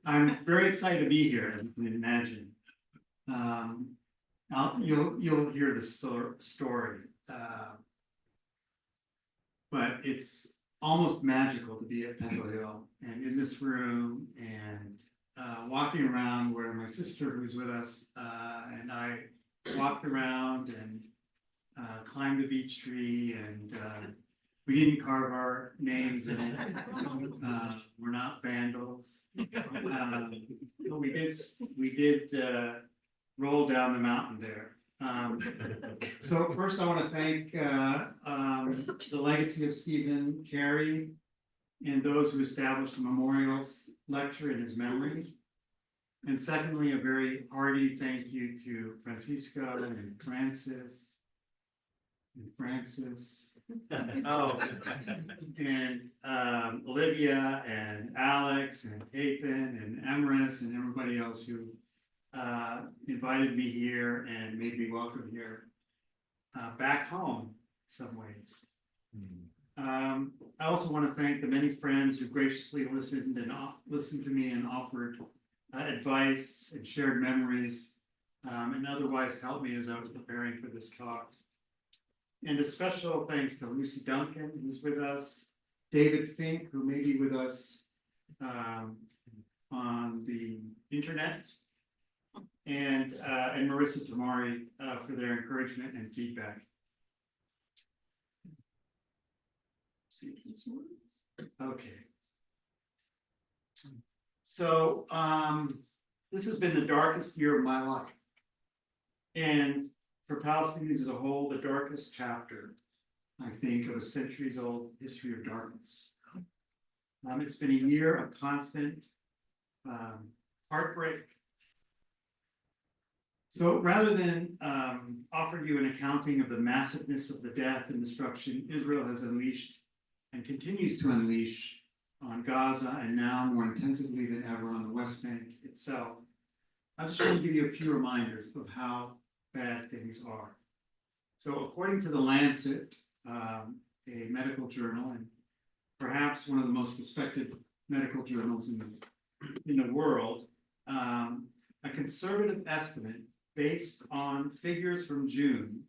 I'm very excited to be here, as you can imagine. You'll hear the story, but it's almost magical to be at Pendle Hill and in this room and walking around where my sister, who's with us, and I walked around and climbed the beech tree, and we didn't carve our names in it. We're not vandals. But we did roll down the mountain there. So first I want to thank the legacy of Stephen Cary and those who established the memorial lecture in his memory. And secondly, a very hearty thank you to Francisco and Francis. Oh, and Olivia and Alex and Apin and Emrys and everybody else who invited me here and made me welcome here back home in some ways. I also want to thank the many friends who graciously listened to me and offered advice and shared memories and otherwise helped me as I was preparing for this talk. And a special thanks to Lucy Duncan, who's with us, David Fink, who may be with us on the internet, and Marissa Tamari for their encouragement and feedback. Let's see if this works. Okay. So this has been the darkest year of my life. And for Palestinians as a whole, the darkest chapter, I think, of a centuries-old history of darkness. It's been a year of constant heartbreak. So rather than offer you an accounting of the massiveness of the death and destruction Israel has unleashed and continues to unleash on Gaza, and now more intensively than ever on the West Bank itself, I just want to give you a few reminders of how bad things are. So according to the Lancet, a medical journal, and perhaps one of the most respected medical journals in the world, a conservative estimate based on figures from June,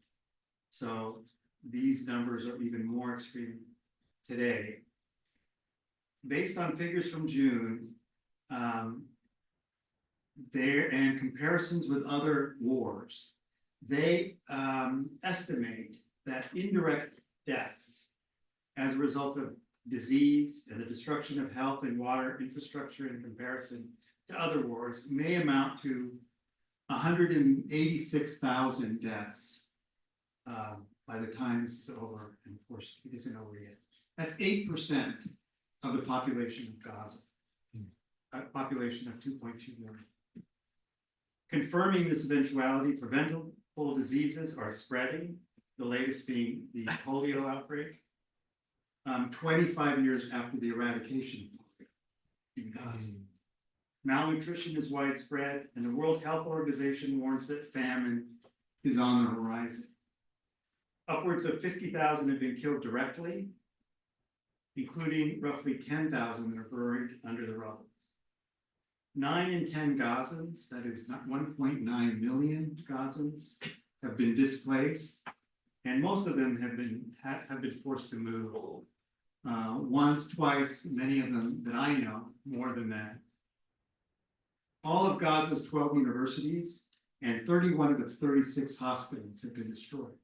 so these numbers are even more extreme today, based on figures from June, there and comparisons with other wars, they estimate that indirect deaths as a result of disease and the destruction of health and water infrastructure in comparison to other wars may amount to 186,000 deaths by the time this is over, and of course it isn't over yet. That's 8% of the population of Gaza, a population of 2.2 million. Confirming this eventuality, preventable diseases are spreading, the latest being the polio outbreak, 25 years after the eradication of polio in Gaza. Malnutrition is widespread, and the World Health Organization warns that famine is on the horizon. Upwards of 50,000 have been killed directly, including roughly 10,000 that are buried under the rubble. 9 in 10 Gazans, that is not 1.9 million Gazans, have been displaced, and most of them have been forced to move once, twice, many of them that I know, more than that. All of Gaza's 12 universities and 31 of its 36 hospitals have been destroyed.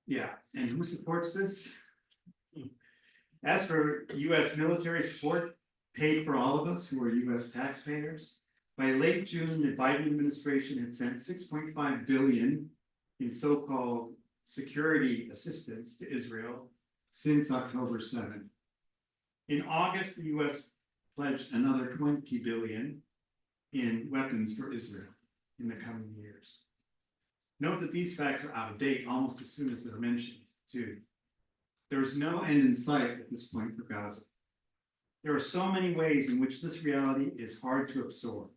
Yeah, and who supports this? As for US military support paid for all of us who are US taxpayers, by late June, the Biden administration had sent $6.5 billion in so-called security assistance to Israel since October 7. In August, the US pledged another $20 billion in weapons for Israel in the coming years. Note that these facts are out of date almost as soon as they're mentioned, too. There is no end in sight at this point for Gaza. There are so many ways in which this reality is hard to absorb.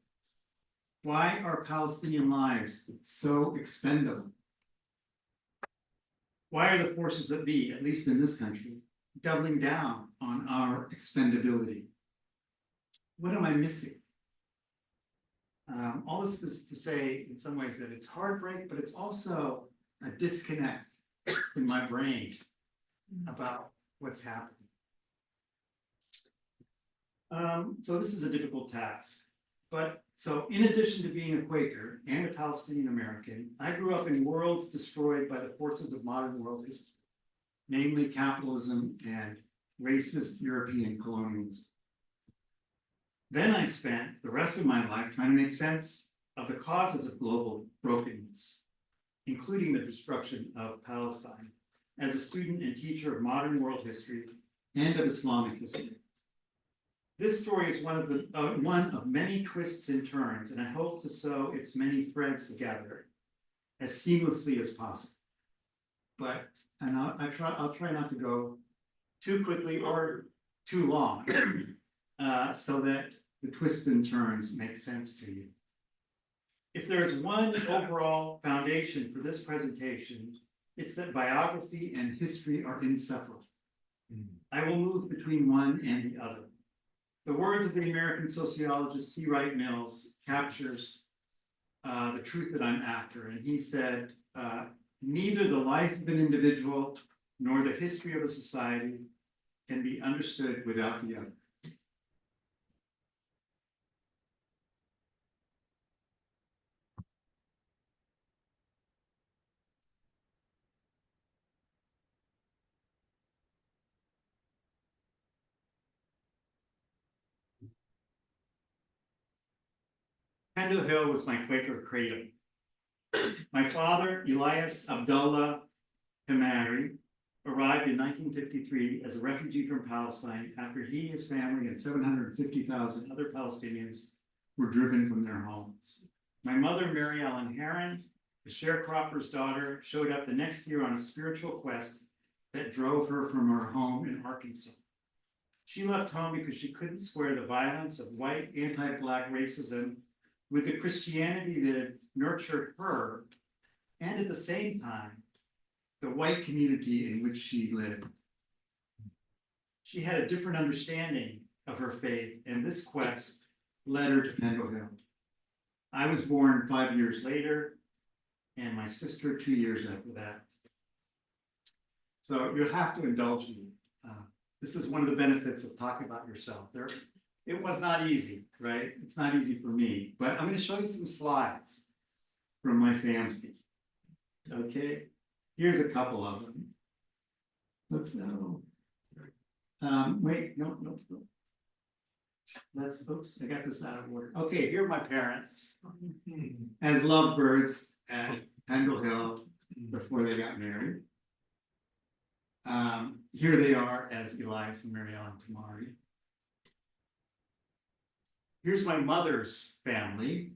Why are Palestinian lives so expendable? Why are the forces that be, at least in this country, doubling down on our expendability. What am I missing? All this is to say, in some ways, that it's heartbreak, but it's also a disconnect in my brain about what's happening. So this is a difficult task. But so in addition to being a Quaker and a Palestinian-American, I grew up in worlds destroyed by the forces of modern world history, namely capitalism and racist European colonialism. Then I spent the rest of my life trying to make sense of the causes of global brokenness, including the destruction of Palestine, as a student and teacher of modern world history and of Islamic history. This story is one of many twists and turns, and I hope to sew its many threads together as seamlessly as possible. I'll try not to go too quickly or too long, so that the twists and turns make sense to you. If there is one overall foundation for this presentation, it's that biography and history are inseparable. I will move between one and the other. The words of the American sociologist C. Wright Mills captures the truth that I'm after. And he said, neither the life of an individual nor the history of a society can be understood without the other. Pendle Hill was my Quaker cradle. My father, Elias Abdullah Tamari, arrived in 1953 as a refugee from Palestine after he, his family, and 750,000 other Palestinians were driven from their homes. My mother, Mary Ellen Herron, a sharecropper's daughter, showed up the next year on a spiritual quest that drove her from her home in Arkansas. She left home because she couldn't square the violence of white anti-Black racism with the Christianity that had nurtured her, and at the same time, the white community in which she lived. She had a different understanding of her faith, and this quest led her to Pendle Hill. I was born 5 years later, and my sister 2 years after that. So you'll have to indulge me. This is one of the benefits of talking about yourself. It was not easy, right? It's not easy for me, but I'm going to show you some slides from my family. Okay, here's a couple of them. Let's know. Wait, no. Oops, I got this out of order. Okay, here are my parents as lovebirds at Pendle Hill before they got married. Here they are as Elias and Mary Ellen Tamari. Here's my mother's family.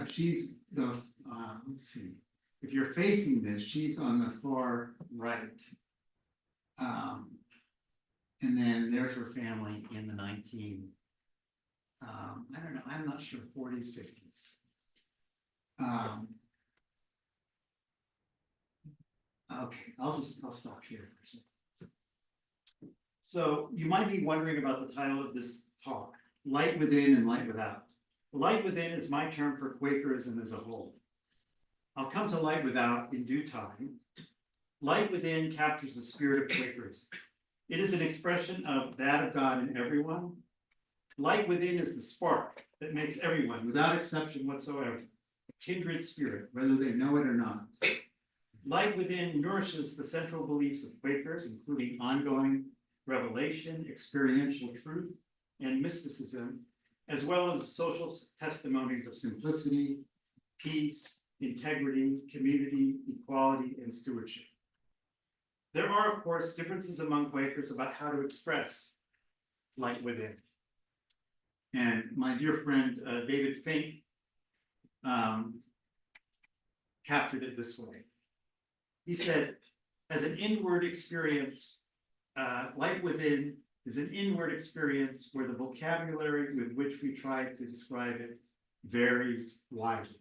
She's the, let's see, if you're facing this, she's on the far right. And then there's her family in the I don't know, I'm not sure, 40s, 50s. Okay, I'll stop here for a second. So you might be wondering about the title of this talk, Light Within and Light Without. Light Within is my term for Quakerism as a whole. I'll come to Light Without in due time. Light Within captures the spirit of Quakerism. It is an expression of that of God in everyone. Light within is the spark that makes everyone, without exception whatsoever, a kindred spirit, whether they know it or not. Light within nourishes the central beliefs of Quakers, including ongoing revelation, experiential truth, and mysticism, as well as social testimonies of simplicity, peace, integrity, community, equality, and stewardship. There are, of course, differences among Quakers about how to express light within. And my dear friend, David Fink, captured it this way. He said, as an inward experience, light within is an inward experience where the vocabulary with which we try to describe it varies widely.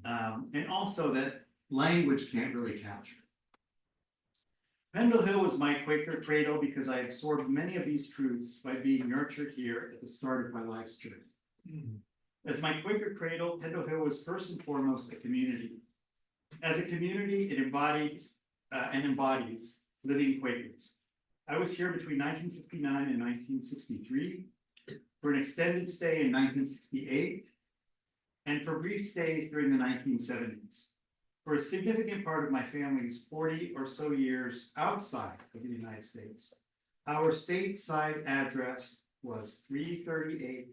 And also that language can't really capture it. Pendle Hill was my Quaker cradle because I absorbed many of these truths by being nurtured here at the start of my life's journey. As my Quaker cradle, Pendle Hill was first and foremost a community. As a community, it embodied and embodies living Quakers. I was here between 1959 and 1963, for an extended stay in 1968, and for brief stays during the 1970s. For a significant part of my family's 40 or so years outside of the United States, our stateside address was 338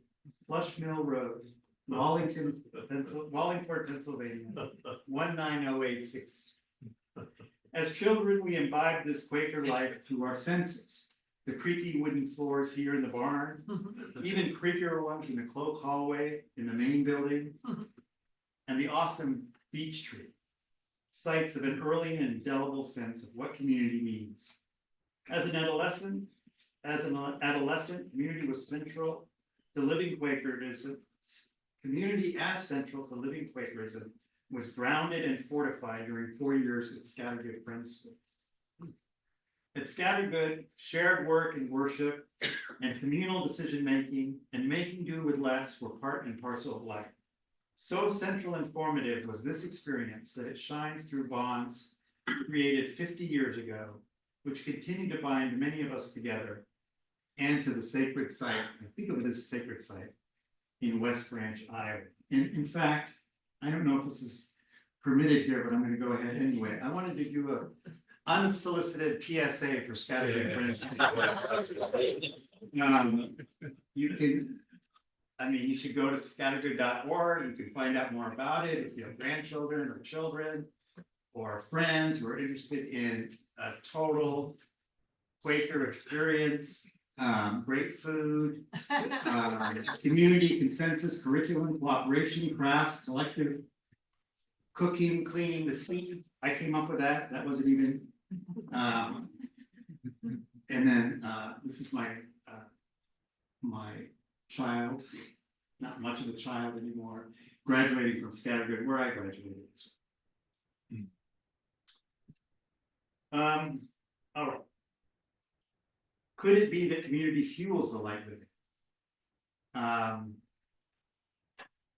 Plush Mill Road, Wallingford, Pennsylvania, 19086. As children, we imbibed this Quaker life through our senses. The creaky wooden floors here in the barn, even creakier ones in the cloak hallway in the main building, and the awesome beech tree, sites of an early and indelible sense of what community means. As an adolescent, community was central to living Quakerism. Community as central to living Quakerism was grounded and fortified during 4 years at Scattergood Friends School. At Scattergood, shared work and worship and communal decision-making and making do with less were part and parcel of life. So central and formative was this experience that it shines through bonds created 50 years ago, which continue to bind many of us together and to the sacred site. I think of it as a sacred site in West Branch, Iowa. In fact, I don't know if this is permitted here, but I'm going to go ahead anyway. I wanted to do a unsolicited PSA for Scattergood Friends. You can, I mean, you should go to scattergood.org. You can find out more about it if you have grandchildren or children or friends who are interested in a total Quaker experience, great food, community consensus, curriculum, cooperation, crafts, collective cooking, cleaning the seeds. I came up with that. That wasn't even. And then this is my my child, not much of a child anymore, graduating from Scattergood, where I graduated. All right. Could it be that community fuels the light living?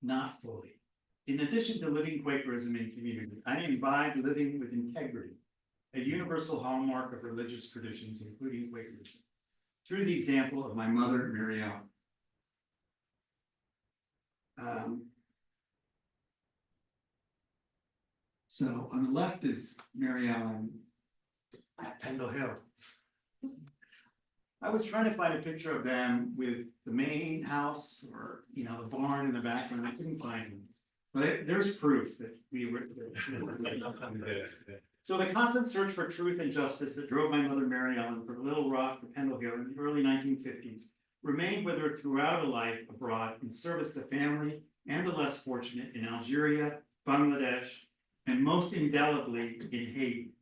Not fully. In addition to living Quakerism in community, I imbibe living with integrity, a universal hallmark of religious traditions, including Quakerism, through the example of my mother, Mary Ellen. So on the left is Mary Ellen at Pendle Hill. I was trying to find a picture of them with the main house or, you know, the barn in the background. I couldn't find them. But there's proof that we were. So the constant search for truth and justice that drove my mother Mary Ellen from Little Rock to Pendle Hill in the early 1950s remained with her throughout a life abroad in service to family and the less fortunate in Algeria, Bangladesh, and most indelibly in Haiti.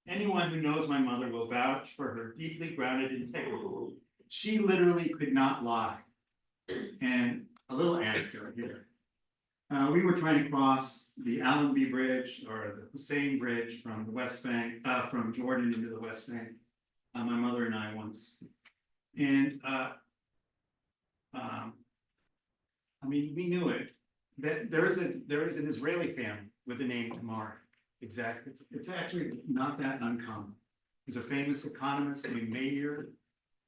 Anyone who knows my mother will vouch for her deeply grounded integrity. She literally could not lie. And a little anecdote here. We were trying to cross the Allenby Bridge or the Hussein Bridge from the West Bank, from Jordan into the West Bank. My mother and I once. And I mean, we knew it. That there is an Israeli family with the name Tamari. Exactly. It's actually not that uncommon. There's a famous economist named Meir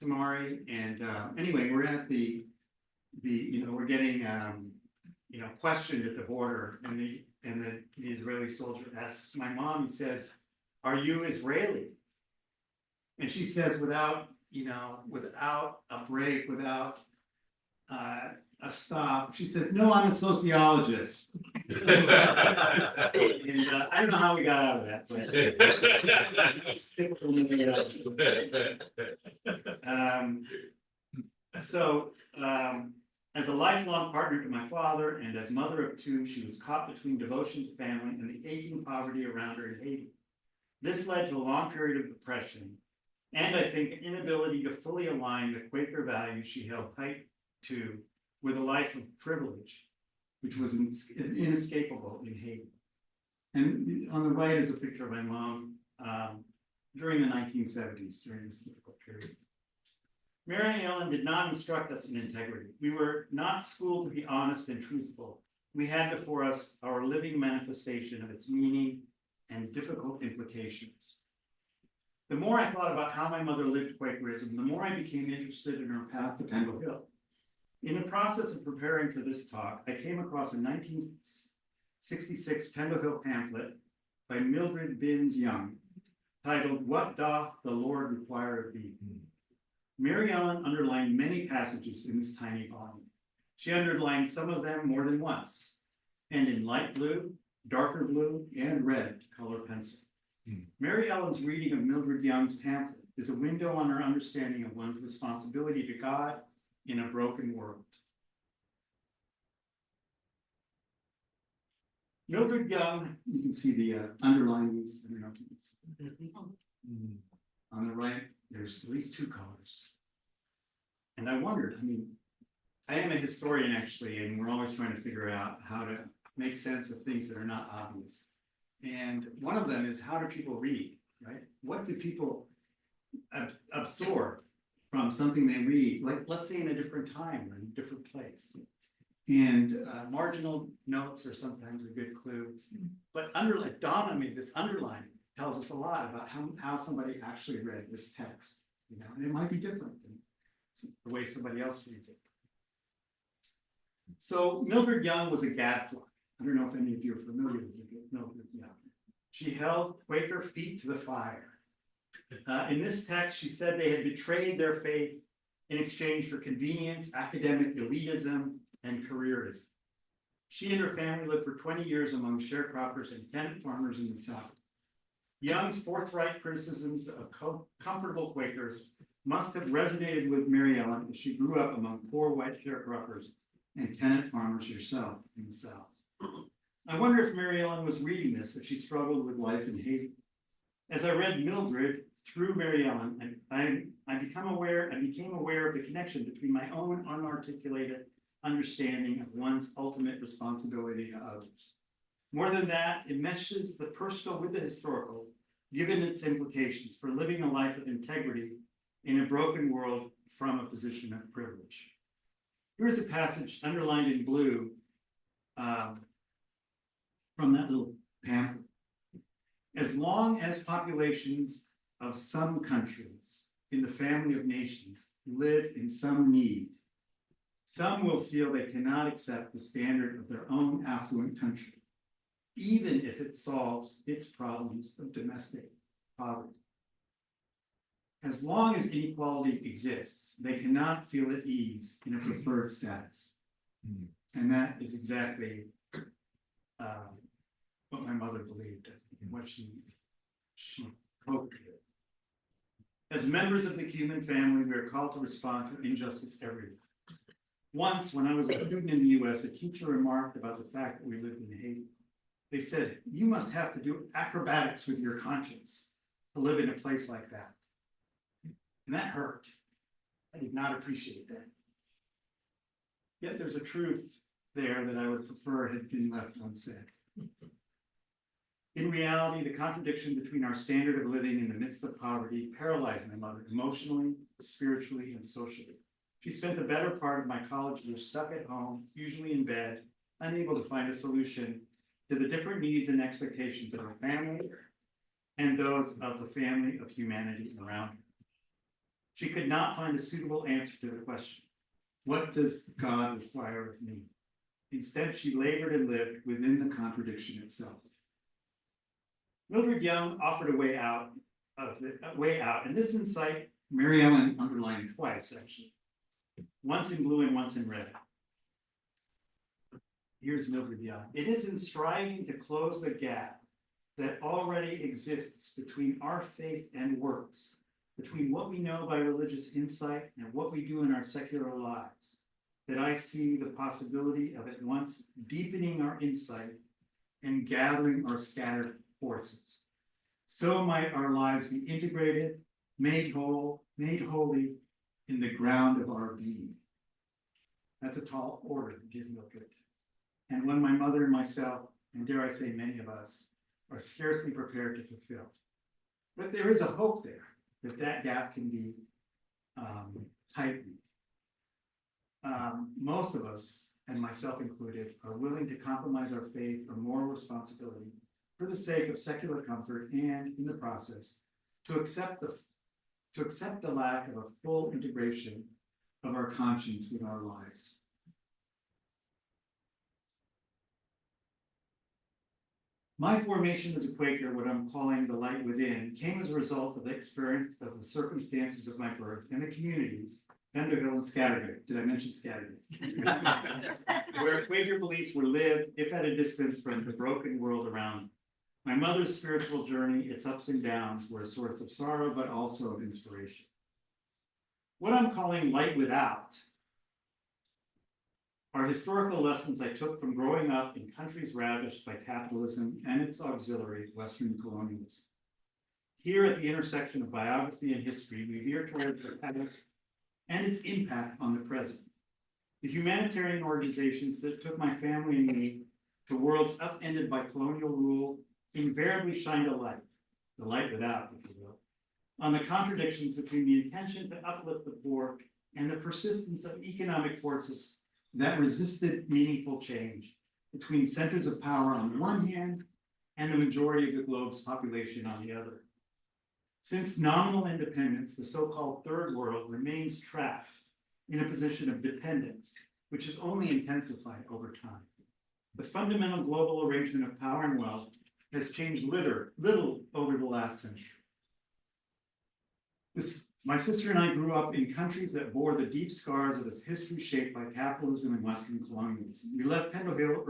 Tamari. And anyway, we're at the we're getting questioned at the border, and the Israeli soldier asks my mom, he says, "Are you Israeli?" And she says, without a break, without a stop, she says, "No, I'm a sociologist." And I don't know how we got out of that, but as a lifelong partner to my father and as mother of two, she was caught between devotion to family and the aching poverty around her in Haiti. This led to a long period of depression and, I think, an inability to fully align the Quaker values she held tight to with a life of privilege, which was inescapable in Haiti. And on the right is a picture of my mom during the 1970s, during this difficult period. Mary Ellen did not instruct us in integrity. We were not schooled to be honest and truthful. We had before us our living manifestation of its meaning and difficult implications. The more I thought about how my mother lived Quakerism, the more I became interested in her path to Pendle Hill. In the process of preparing for this talk, I came across a 1966 Pendle Hill pamphlet by Mildred Binns Young, titled, "What Doth the Lord Require of Thee?" Mary Ellen underlined many passages in this tiny volume. She underlined some of them more than once, and in light blue, darker blue, and red color pencil. Mary Ellen's reading of Mildred Young's pamphlet is a window on her understanding of one's responsibility to God in a broken world. Mildred Young, you can see the underlinings. On the right, there's at least two colors. And I wondered, I am a historian actually, and we're always trying to figure out how to make sense of things that are not obvious. And one of them is, how do people read, right? What do people absorb from something they read? Like, let's say in a different time or in a different place. And marginal notes are sometimes a good clue. But it dawned on me, this underlining tells us a lot about how somebody actually read this text, and it might be different than the way somebody else reads it. So Mildred Young was a gadfly. I don't know if any of you are familiar with Mildred Young. She held Quaker feet to the fire. In this text, she said they had betrayed their faith in exchange for convenience, academic elitism, and careerism. She and her family lived for 20 years among sharecroppers and tenant farmers in the South. Young's forthright criticisms of comfortable Quakers must have resonated with Mary Ellen as she grew up among poor white sharecroppers and tenant farmers herself in the South. I wonder if Mary Ellen was reading this as she struggled with life in Haiti. As I read Mildred through Mary Ellen, I became aware of the connection between my own unarticulated understanding of one's ultimate responsibility to others. More than that, it meshes the personal with the historical, given its implications for living a life of integrity in a broken world from a position of privilege. Here's a passage underlined in blue from that little pamphlet. As long as populations of some countries in the family of nations live in some need, some will feel they cannot accept the standard of their own affluent country, even if it solves its problems of domestic poverty. As long as inequality exists, they cannot feel at ease in a preferred status. And that is exactly what my mother believed, and what she hoped. As members of the human family, we are called to respond to injustice everywhere. Once, when I was a student in the US, a teacher remarked about the fact that we lived in Haiti. They said, "You must have to do acrobatics with your conscience to live in a place like that." And that hurt. I did not appreciate that. Yet there's a truth there that I would prefer had been left unsaid. In reality, the contradiction between our standard of living in the midst of poverty paralyzed my mother emotionally, spiritually, and socially. She spent the better part of my college years stuck at home, usually in bed, unable to find a solution to the different needs and expectations of her family and those of the family of humanity around her. She could not find a suitable answer to the question, what does God require of me? Instead, she labored and lived within the contradiction itself. Mildred Young offered a way out, and this insight Mary Ellen underlined twice, actually. Once in blue and once in red. Here's Mildred Young. It is in striving to close the gap that already exists between our faith and works, between what we know by religious insight and what we do in our secular lives, that I see the possibility of at once deepening our insight and gathering our scattered forces. So might our lives be integrated, made whole, made holy in the ground of our being. That's a tall order to give Mildred, and one my mother and myself, and dare I say many of us, are scarcely prepared to fulfill. But there is a hope there that that gap can be tightened. Most of us, and myself included, are willing to compromise our faith or moral responsibility for the sake of secular comfort and, in the process, to accept the lack of a full integration of our conscience with our lives. My formation as a Quaker, what I'm calling the light within, came as a result of the experience of the circumstances of my birth and the communities, Pendle Hill and Scattergood. Did I mention Scattergood? Where Quaker beliefs were lived, if at a distance from the broken world around me. My mother's spiritual journey, its ups and downs, were a source of sorrow, but also of inspiration. What I'm calling light without are historical lessons I took from growing up in countries ravaged by capitalism and its auxiliary, Western colonialism. Here at the intersection of biography and history, we veer towards the past and its impact on the present. The humanitarian organizations that took my family and me to worlds upended by colonial rule invariably shined a light, the light without, if you will, on the contradictions between the intention to uplift the poor and the persistence of economic forces that resisted meaningful change between centers of power on the one hand and the majority of the globe's population on the other. Since nominal independence, the so-called third world remains trapped in a position of dependence, which is only intensified over time. The fundamental global arrangement of power and wealth has changed little over the last century. My sister and I grew up in countries that bore the deep scars of its history shaped by capitalism and Western colonialism. We left Pendle Hill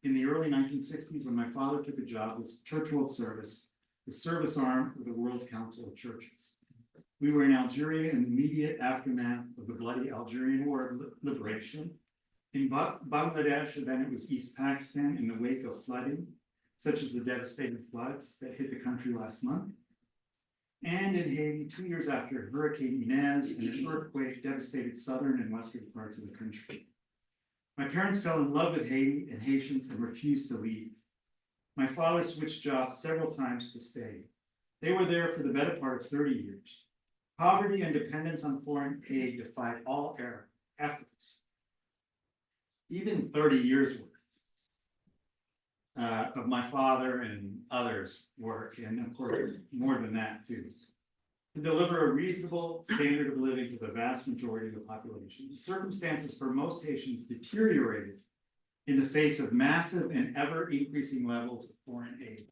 in the early 1960s when my father took a job with Church World Service, the service arm of the World Council of Churches. We were in Algeria in the immediate aftermath of the bloody Algerian War of Liberation. In Bangladesh, then it was East Pakistan in the wake of flooding, such as the devastating floods that hit the country last month. And in Haiti, 2 years after Hurricane Inez and an earthquake devastated southern and western parts of the country. My parents fell in love with Haiti and Haitians and refused to leave. My father switched jobs several times to stay. They were there for the better part of 30 years. Poverty and dependence on foreign aid defied all efforts. Even 30 years worth of my father and others' work, and of course, more than that too, to deliver a reasonable standard of living to the vast majority of the population. The circumstances for most Haitians deteriorated in the face of massive and ever-increasing levels of foreign aid.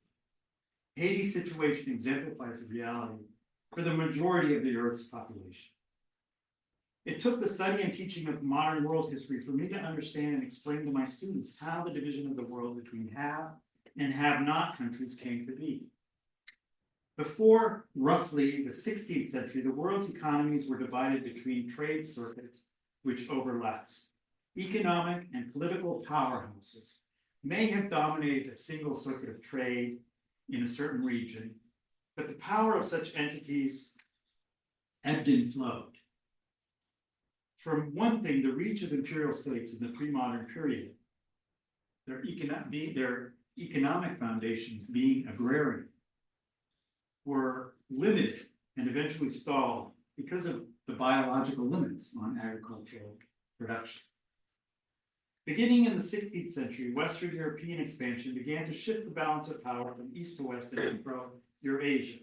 Haiti's situation exemplifies the reality for the majority of the Earth's population. It took the study and teaching of modern world history for me to understand and explain to my students how the division of the world between have and have not countries came to be. Before roughly the 16th century, the world's economies were divided between trade circuits which overlapped. Economic and political powerhouses may have dominated a single circuit of trade in a certain region, but the power of such entities ebbed and flowed. For one thing, the reach of imperial states in the pre-modern period, their economic foundations being agrarian, were limited and eventually stalled because of the biological limits on agricultural production. Beginning in the 16th century, Western European expansion began to shift the balance of power from east to west and Eurasia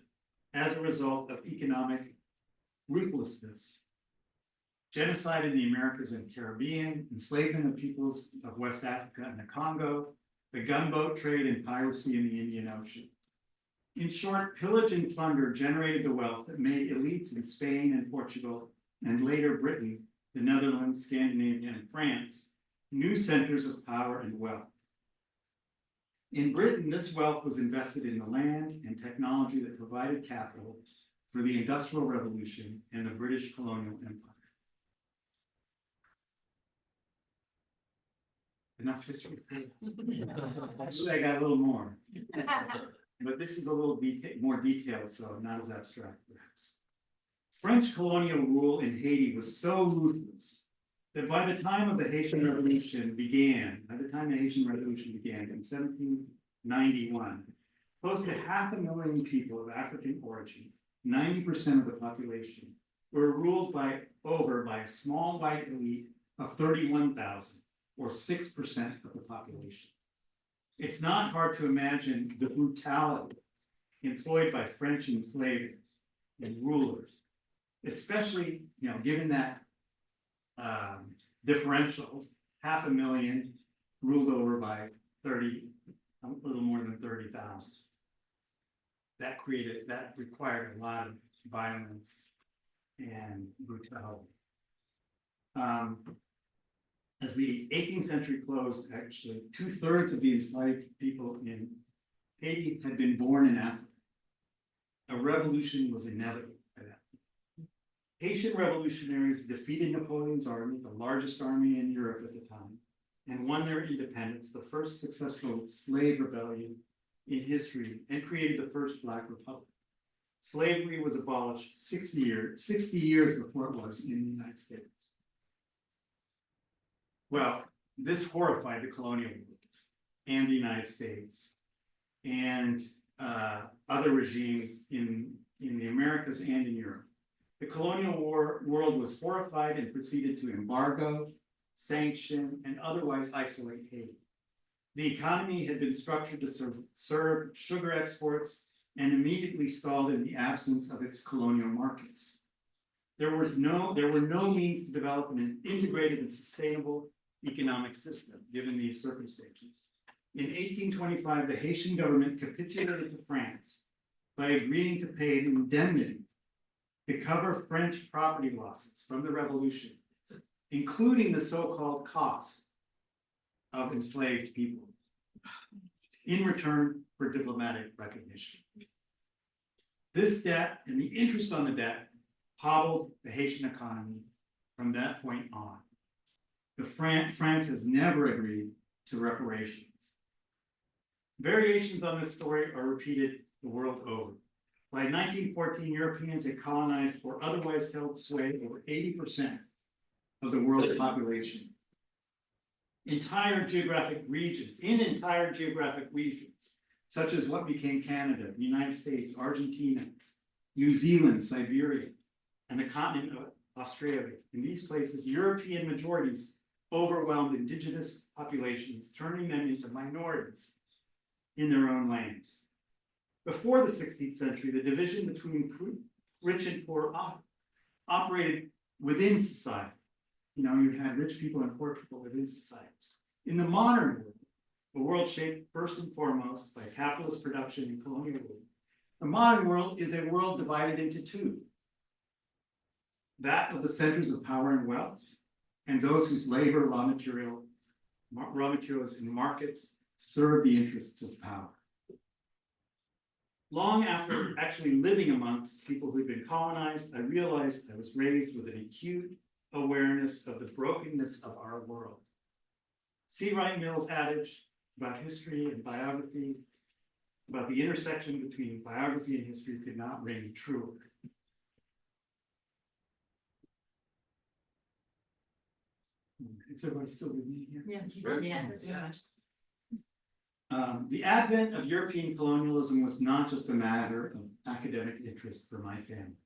as a result of economic ruthlessness. Genocide in the Americas and Caribbean, enslavement of peoples of West Africa and the Congo, the gunboat trade and piracy in the Indian Ocean. In short, pillage and plunder generated the wealth that made elites in Spain and Portugal, and later Britain, the Netherlands, Scandinavia, and France, new centers of power and wealth. In Britain, this wealth was invested in the land and technology that provided capital for the Industrial Revolution and the British colonial empire. Enough history. Actually, I got a little more. But this is a little more detailed, so not as abstract, perhaps. French colonial rule in Haiti was so ruthless that by the time the Haitian Revolution began in 1791, close to 500,000 people of African origin, 90% of the population, were ruled by a small white elite of 31,000, or 6% of the population. It's not hard to imagine the brutality employed by French enslavers and rulers, especially, given that differential, 500,000 ruled over by a little more than 30,000. That required a lot of violence and brutality. As the 18th century closed, actually, 2/3 of the enslaved people in Haiti had been born in Africa. A revolution was inevitable by that point. Haitian revolutionaries defeated Napoleon's army, the largest army in Europe at the time, and won their independence, the first successful slave rebellion in history, and created the first Black Republic. Slavery was abolished 60 years before it was in the United States. Well, this horrified the colonial world and the United States and other regimes in the Americas and in Europe. The colonial world was horrified and proceeded to embargo, sanction, and otherwise isolate Haiti. The economy had been structured to serve sugar exports and immediately stalled in the absence of its colonial markets. There were no means to develop an integrated and sustainable economic system, given these circumstances. In 1825, the Haitian government capitulated to France by agreeing to pay an indemnity to cover French property losses from the revolution, including the so-called cost of enslaved people, in return for diplomatic recognition. This debt and the interest on the debt hobbled the Haitian economy from that point on. France has never agreed to reparations. Variations on this story are repeated the world over. By 1914, Europeans had colonized or otherwise held sway over 80% of the world's population. Entire geographic regions, such as what became Canada, the United States, Argentina, New Zealand, Siberia, and the continent of Australia. In these places, European majorities overwhelmed indigenous populations, turning them into minorities in their own lands. Before the 16th century, the division between rich and poor operated within society. You had rich people and poor people within societies. In the modern world, a world shaped first and foremost by capitalist production and colonialism, the modern world is a world divided into two. That of the centers of power and wealth, and those whose labor, raw materials, and markets serve the interests of power. Long after actually living amongst people who'd been colonized, I realized I was raised with an acute awareness of the brokenness of our world. See Wright Mills' adage about history and biography, about the intersection between biography and history could not ring truer. Is everybody still with me here? Yes. Yeah. The advent of European colonialism was not just a matter of academic interest for my family.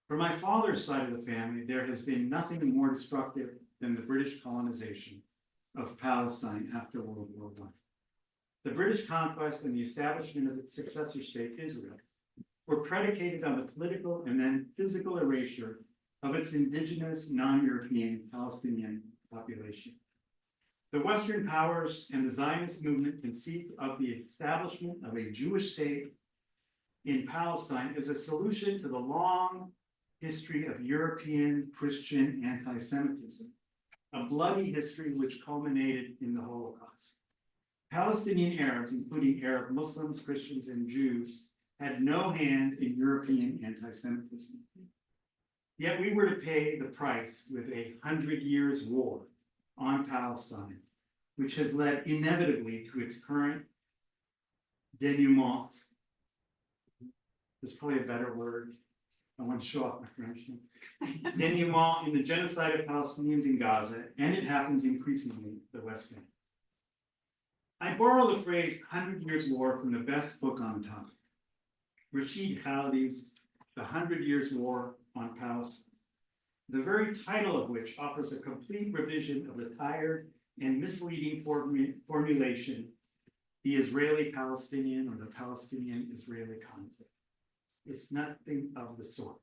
For my father's side of the family, there has been nothing more destructive than the British colonization of Palestine after World War I. The British conquest and the establishment of its successor state, Israel, were predicated on the political and then physical erasure of its indigenous, non-European Palestinian population. The Western powers and the Zionist movement conceived of the establishment of a Jewish state in Palestine as a solution to the long history of European Christian anti-Semitism, a bloody history which culminated in the Holocaust. Palestinian Arabs, including Arab Muslims, Christians, and Jews, had no hand in European anti-Semitism. Yet we were to pay the price with 100 years war on Palestine, which has led inevitably to its current denouement. There's probably a better word. I want to show off my French. Denouement in the genocide of Palestinians in Gaza, and it happens increasingly in the West Bank. I borrow the phrase 100 Years' War from the best book on the topic, Rashid Khalidi's The 100 Years' War on Palestine, the very title of which offers a complete revision of the tired and misleading formulation, the Israeli-Palestinian or the Palestinian-Israeli conflict. It's nothing of the sort.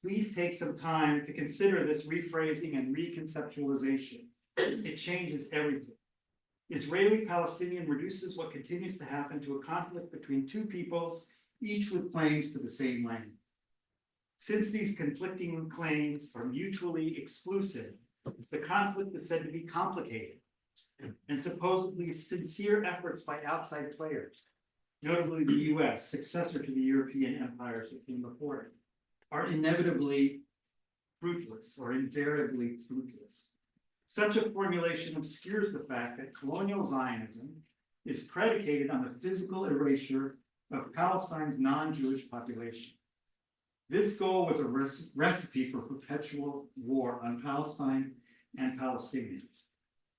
Please take some time to consider this rephrasing and reconceptualization. It changes everything. Israeli-Palestinian reduces what continues to happen to a conflict between two peoples, each with claims to the same land. Since these conflicting claims are mutually exclusive, the conflict is said to be complicated, and supposedly sincere efforts by outside players, notably the US, successor to the European empires that came before it, are inevitably fruitless or invariably fruitless. Such a formulation obscures the fact that colonial Zionism is predicated on the physical erasure of Palestine's non-Jewish population. This goal was a recipe for perpetual war on Palestine and Palestinians.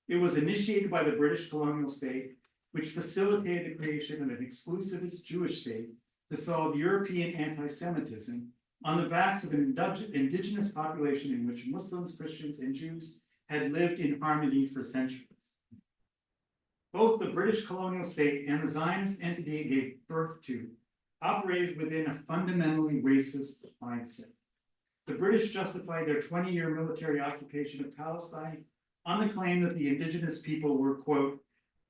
It was initiated by the British colonial state, which facilitated the creation of an exclusivist Jewish state to solve European anti-Semitism on the backs of an indigenous population in which Muslims, Christians, and Jews had lived in harmony for centuries. Both the British colonial state and the Zionist entity it gave birth to operated within a fundamentally racist mindset. The British justified their 20-year military occupation of Palestine on the claim that the indigenous people were, quote,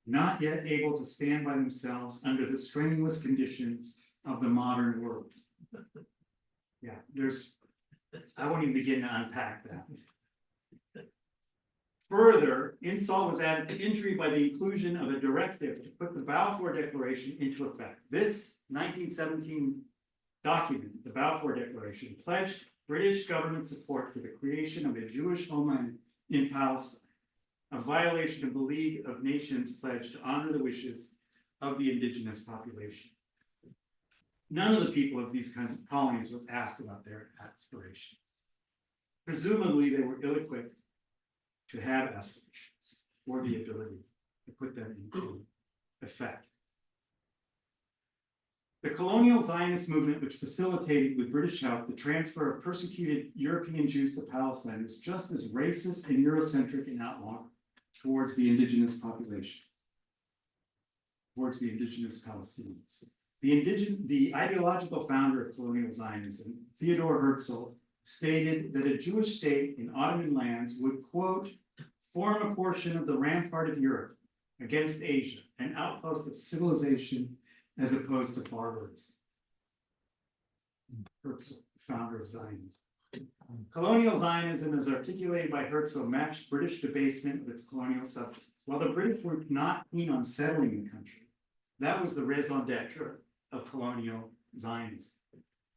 not yet able to stand by themselves under the strenuous conditions of the modern world. Yeah, I won't even begin to unpack that. Further, insult was added to injury by the inclusion of a directive to put the Balfour Declaration into effect. This 1917 document, the Balfour Declaration, pledged British government support for the creation of a Jewish homeland in Palestine, a violation of the League of Nations pledge to honor the wishes of the indigenous population. None of the people of these kinds of colonies was asked about their aspirations. Presumably, they were ill-equipped to have aspirations or the ability to put them into effect. The colonial Zionist movement, which facilitated with British help the transfer of persecuted European Jews to Palestine, was just as racist and Eurocentric in outlook towards the indigenous population, towards the indigenous Palestinians. The ideological founder of colonial Zionism, Theodor Herzl, stated that a Jewish state in Ottoman lands would, quote, form a portion of the rampart of Europe against Asia, an outpost of civilization as opposed to barbarism. Herzl, founder of Zionism. Colonial Zionism, as articulated by Herzl, matched British debasement of its colonial subjects. While the British were not keen on settling the country, that was the raison d'etre of colonial Zionism.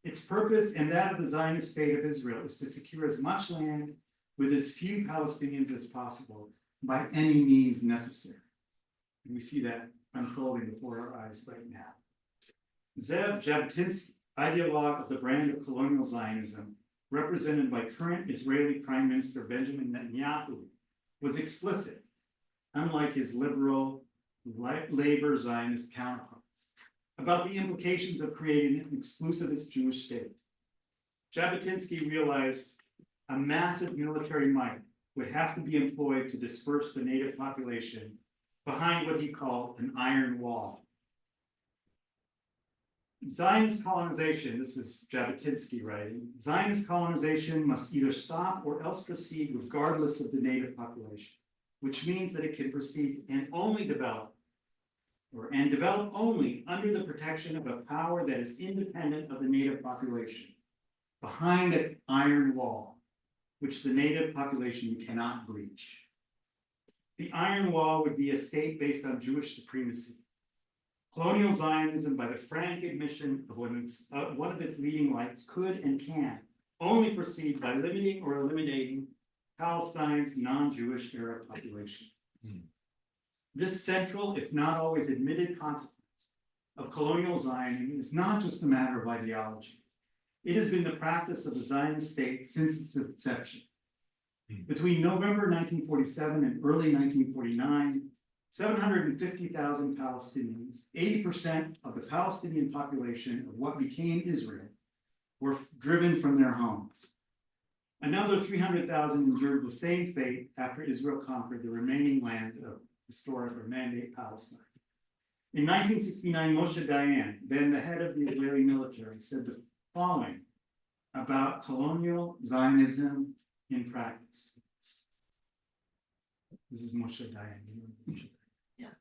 Its purpose and that of the Zionist state of Israel is to secure as much land with as few Palestinians as possible by any means necessary. And we see that unfolding before our eyes right now. Zev Jabotinsky, ideologue of the brand of colonial Zionism, represented by current Israeli Prime Minister Benjamin Netanyahu, was explicit, unlike his liberal labor Zionist counterparts, about the implications of creating an exclusivist Jewish state. Jabotinsky realized a massive military might would have to be employed to disperse the native population behind what he called an iron wall. Zionist colonization, this is Jabotinsky writing, Zionist colonization must either stop or else proceed regardless of the native population, which means that it can proceed and only develop only under the protection of a power that is independent of the native population, behind an iron wall, which the native population cannot breach. The iron wall would be a state based on Jewish supremacy. Colonial Zionism, by the frank admission of one of its leading lights, could and can only proceed by limiting or eliminating Palestine's non-Jewish Arab population. This central, if not always admitted, consequence of colonial Zionism is not just a matter of ideology. It has been the practice of the Zionist state since its inception. Between November 1947 and early 1949, 750,000 Palestinians, 80% of the Palestinian population of what became Israel, were driven from their homes. Another 300,000 endured the same fate after Israel conquered the remaining land of historic or Mandate Palestine. In 1969, Moshe Dayan, then the head of the Israeli military, said the following about colonial Zionism in practice. This is Moshe Dayan. Yeah.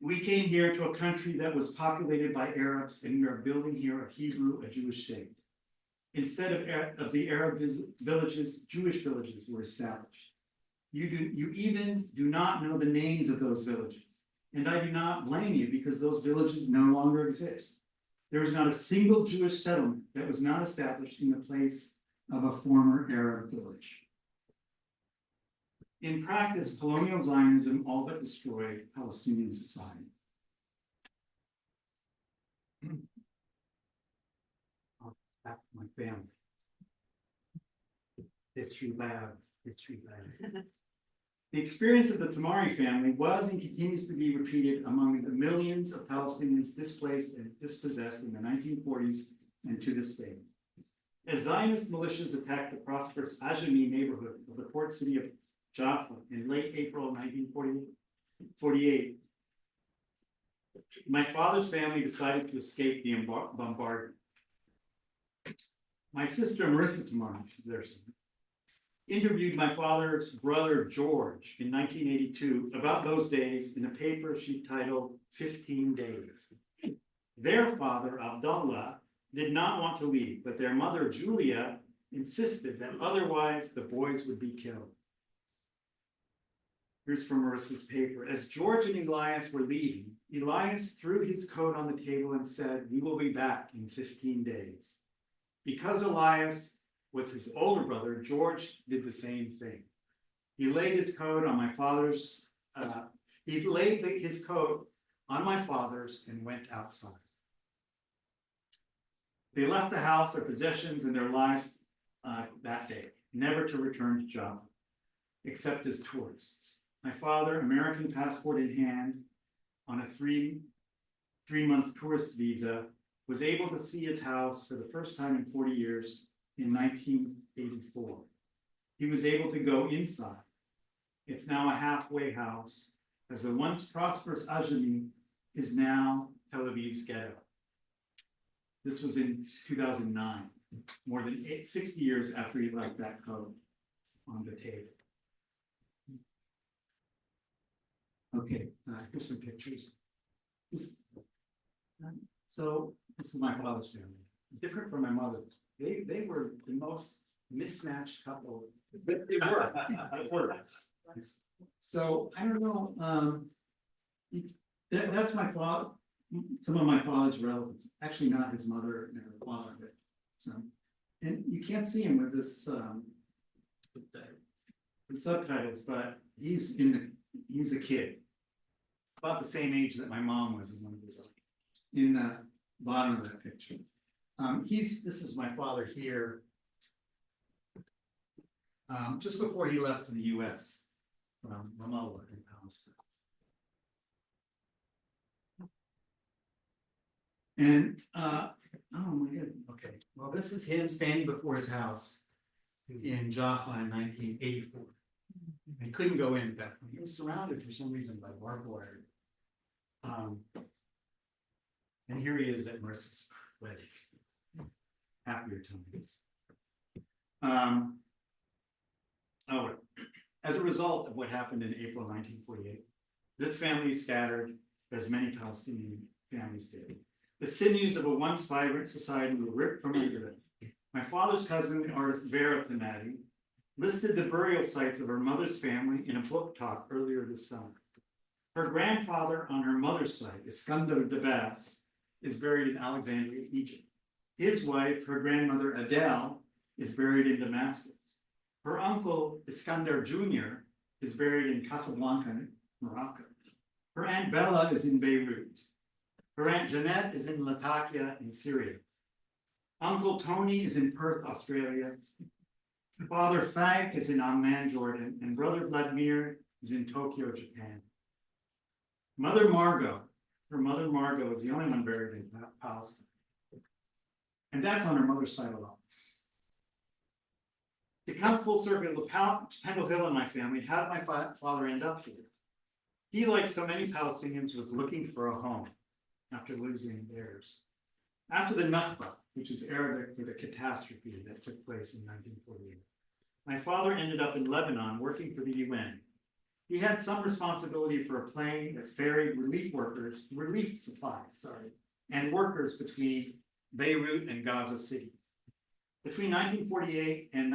We came here to a country that was populated by Arabs, and we are building here a Hebrew, a Jewish state. Instead of the Arab villages, Jewish villages were established. You even do not know the names of those villages. And I do not blame you because those villages no longer exist. There is not a single Jewish settlement that was not established in the place of a former Arab village. In practice, colonial Zionism all but destroyed Palestinian society. Back to my family. History lab. The experience of the Tamari family was and continues to be repeated among the millions of Palestinians displaced and dispossessed in the 1940s and to this day. As Zionist militias attacked the prosperous Ajami neighborhood of the port city of Jaffa in late April 1948, my father's family decided to escape the bombardment. My sister Marissa Tamari, she's there somewhere, interviewed my father's brother George in 1982 about those days in a paper she titled 15 Days. Their father, Abdullah, did not want to leave, but their mother, Julia, insisted that otherwise the boys would be killed. Here's from Marissa's paper. As George and Elias were leaving, Elias threw his coat on the table and said, "We will be back in 15 days. Because Elias was his older brother, George did the same thing. He laid his coat on my father's, his coat on my father's and went outside. They left the house, their possessions, and their life that day, never to return to Jaffa, except as tourists. My father, American passport in hand, on a three-month tourist visa, was able to see his house for the first time in 40 years in 1984. He was able to go inside. It's now a halfway house, as the once prosperous Ajami is now Tel Aviv's ghetto. This was in 2009, more than 60 years after he left that coat on the table. Okay, here's some pictures. So this is my father's family, different from my mother's. They were the most mismatched couple. But they were. They were. So I don't know. That's my father. Some of my father's relatives. Actually, not his mother and her father, but some. And you can't see him with this the subtitles, but he's a kid, about the same age that my mom was in one of those. In the bottom of that picture. This is my father here, just before he left for the US from Ramallah in Palestine. And, oh my goodness, okay. Well, this is him standing before his house in Jaffa in 1984. He couldn't go in at that point. He was surrounded for some reason by barbed wire. And here he is at Marissa's wedding. Happier times. As a result of what happened in April 1948, this family scattered as many Palestinian families did. The sinews of a once vibrant society were ripped from under them. My father's cousin, the artist Vera Tamari, listed the burial sites of her mother's family in a book talk earlier this summer. Her grandfather on her mother's side, Iskandar Dabas, is buried in Alexandria, Egypt. His wife, her grandmother Adele, is buried in Damascus. Her uncle, Iskandar Jr., is buried in Casablanca, Morocco. Her aunt Bella is in Beirut. Her aunt Jeanette is in Latakia in Syria. Uncle Tony is in Perth, Australia. Father Fag is in Amman, Jordan, and brother Vladimir is in Tokyo, Japan. Mother Margot, her mother Margot is the only one buried in Palestine. And that's on her mother's side alone. To come full circle to Pendle Hill and my family, how did my father end up here? He, like so many Palestinians, was looking for a home after losing theirs. After the Nakba, which is Arabic for the catastrophe that took place in 1948, my father ended up in Lebanon working for the UN. He had some responsibility for a plane that ferried relief supplies, and workers between Beirut and Gaza City. Between 1948 and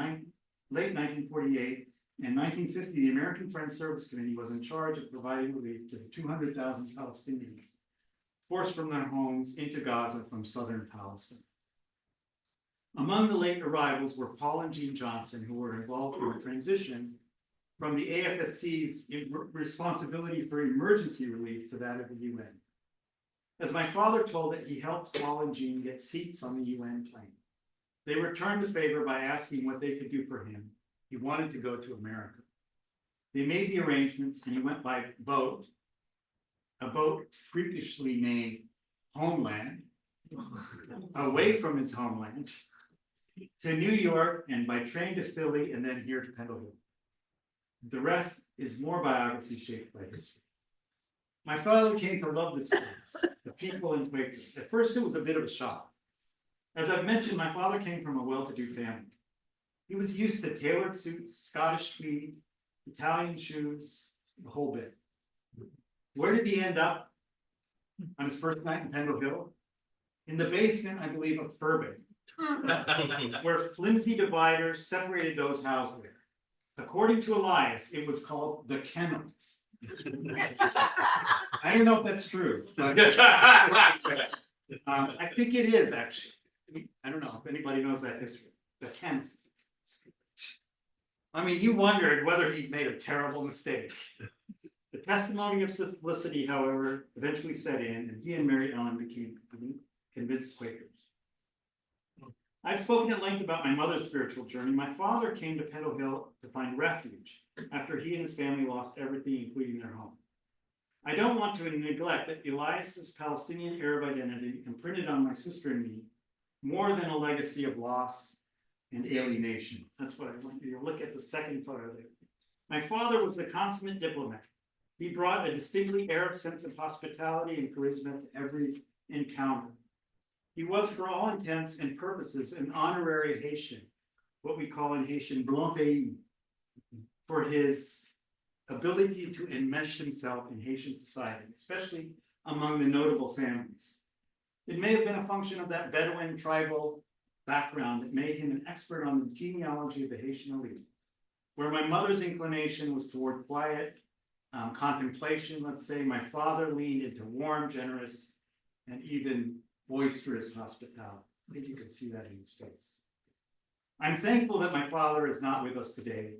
late 1948 and 1950, the American Friends Service Committee was in charge of providing relief to the 200,000 Palestinians forced from their homes into Gaza from southern Palestine. Among the late arrivals were Paul and Jean Johnson, who were involved in the transition from the AFSC's responsibility for emergency relief to that of the UN. As my father told it, he helped Paul and Jean get seats on the UN plane. They returned the favor by asking what they could do for him. He wanted to go to America. They made the arrangements and he went by boat, a boat freakishly named Homeland, away from his homeland, to New York and by train to Philly and then here to Pendle Hill. The rest is more biography shaped by history. My father came to love this place, the people and Quakers. At first, it was a bit of a shock. As I've mentioned, my father came from a well-to-do family. He was used to tailored suits, Scottish tweed, Italian shoes, the whole bit. Where did he end up on his first night in Pendle Hill? In the basement, I believe, of Furbeck, where flimsy dividers separated those housed there. According to Elias, it was called the kennels. I don't know if that's true, but I think it is actually. I don't know if anybody knows that history. The kennels. I mean, you wondered whether he made a terrible mistake. The testimony of simplicity, however, eventually set in, and he and Mary Ellen became convinced Quakers. I've spoken at length about my mother's spiritual journey. My father came to Pendle Hill to find refuge after he and his family lost everything, including their home. I don't want to neglect that Elias's Palestinian Arab identity imprinted on my sister and me more than a legacy of loss and alienation. That's what I want you to look at the second photo there. My father was the consummate diplomat. He brought a distinctly Arab sense of hospitality and charisma to every encounter. He was, for all intents and purposes, an honorary Haitian, what we call in Haitian, blanc pays, for his ability to enmesh himself in Haitian society, especially among the notable families. It may have been a function of that Bedouin tribal background that made him an expert on the genealogy of the Haitian elite, where my mother's inclination was toward quiet contemplation, let's say. My father leaned into warm, generous, and even boisterous hospitality. I think you can see that in his face. I'm thankful that my father is not with us today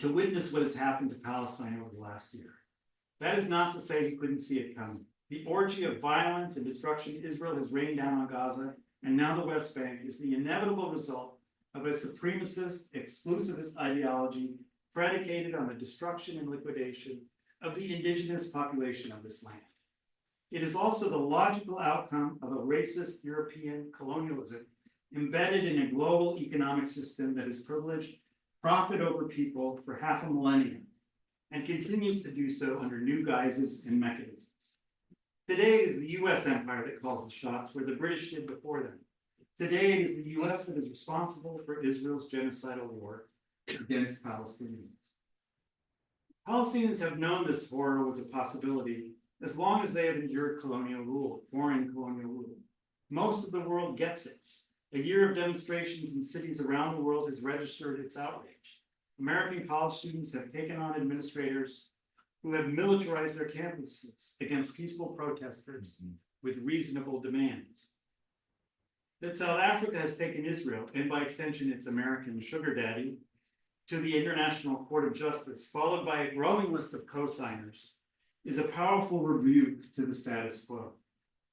to witness what has happened to Palestine over the last year. That is not to say he couldn't see it coming. The orgy of violence and destruction Israel has rained down on Gaza and now the West Bank is the inevitable result of a supremacist, exclusivist ideology predicated on the destruction and liquidation of the indigenous population of this land. It is also the logical outcome of a racist European colonialism embedded in a global economic system that has privileged profit over people for half a millennium and continues to do so under new guises and mechanisms. Today it is the US empire that calls the shots, where the British did before them. Today it is the US that is responsible for Israel's genocidal war against Palestinians. Palestinians have known this horror was a possibility as long as they have endured colonial rule, foreign colonial rule. Most of the world gets it. A year of demonstrations in cities around the world has registered its outrage. American college students have taken on administrators who have militarized their campuses against peaceful protesters with reasonable demands. That South Africa has taken Israel, and by extension its American sugar daddy, to the International Court of Justice, followed by a growing list of co-signers, is a powerful rebuke to the status quo.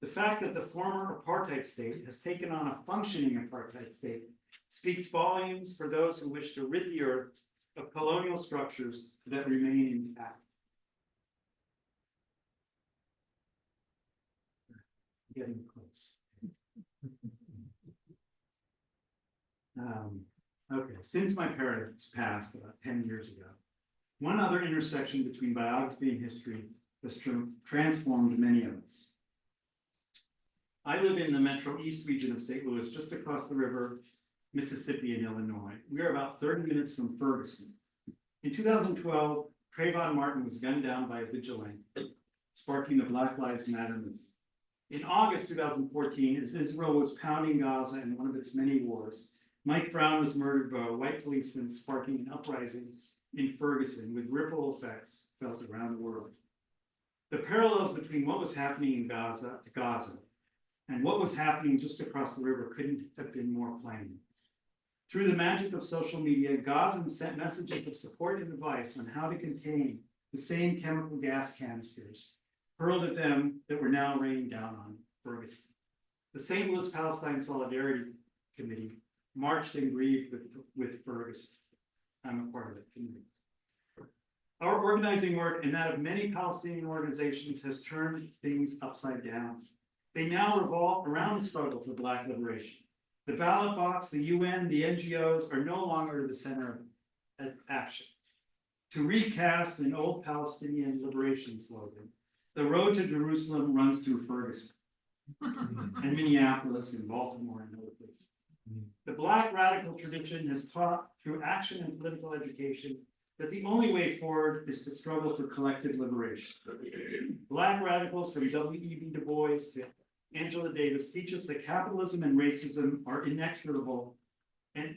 The fact that the former apartheid state has taken on a functioning apartheid state speaks volumes for those who wish to rid the earth of colonial structures that remain intact. Getting close. Okay, since my parents passed about 10 years ago, one other intersection between biography and history has transformed many of us. I live in the Metro East region of St. Louis, just across the river, Mississippi and Illinois. We are about 30 minutes from Ferguson. In 2012, Trayvon Martin was gunned down by a vigilante, sparking the Black Lives Matter movement. In August 2014, as Israel was pounding Gaza in one of its many wars, Mike Brown was murdered by a white policeman, sparking an uprising in Ferguson with ripple effects felt around the world. The parallels between what was happening in Gaza and what was happening just across the river couldn't have been more plain. Through the magic of social media, Gazans sent messages of support and advice on how to contain the same chemical gas canisters hurled at them that were now raining down on Ferguson. The St. Louis Palestine Solidarity Committee marched and grieved with Ferguson. I'm a part of that committee. Our organizing work and that of many Palestinian organizations has turned things upside down. They now revolve around the struggle for Black liberation. The ballot box, the UN, the NGOs are no longer the center of action. To recast an old Palestinian liberation slogan, the road to Jerusalem runs through Ferguson and Minneapolis and Baltimore and other places. The Black radical tradition has taught through action and political education that the only way forward is to struggle for collective liberation. Black radicals from W.E.B. Du Bois to Angela Davis teach us that capitalism and racism are inextricable from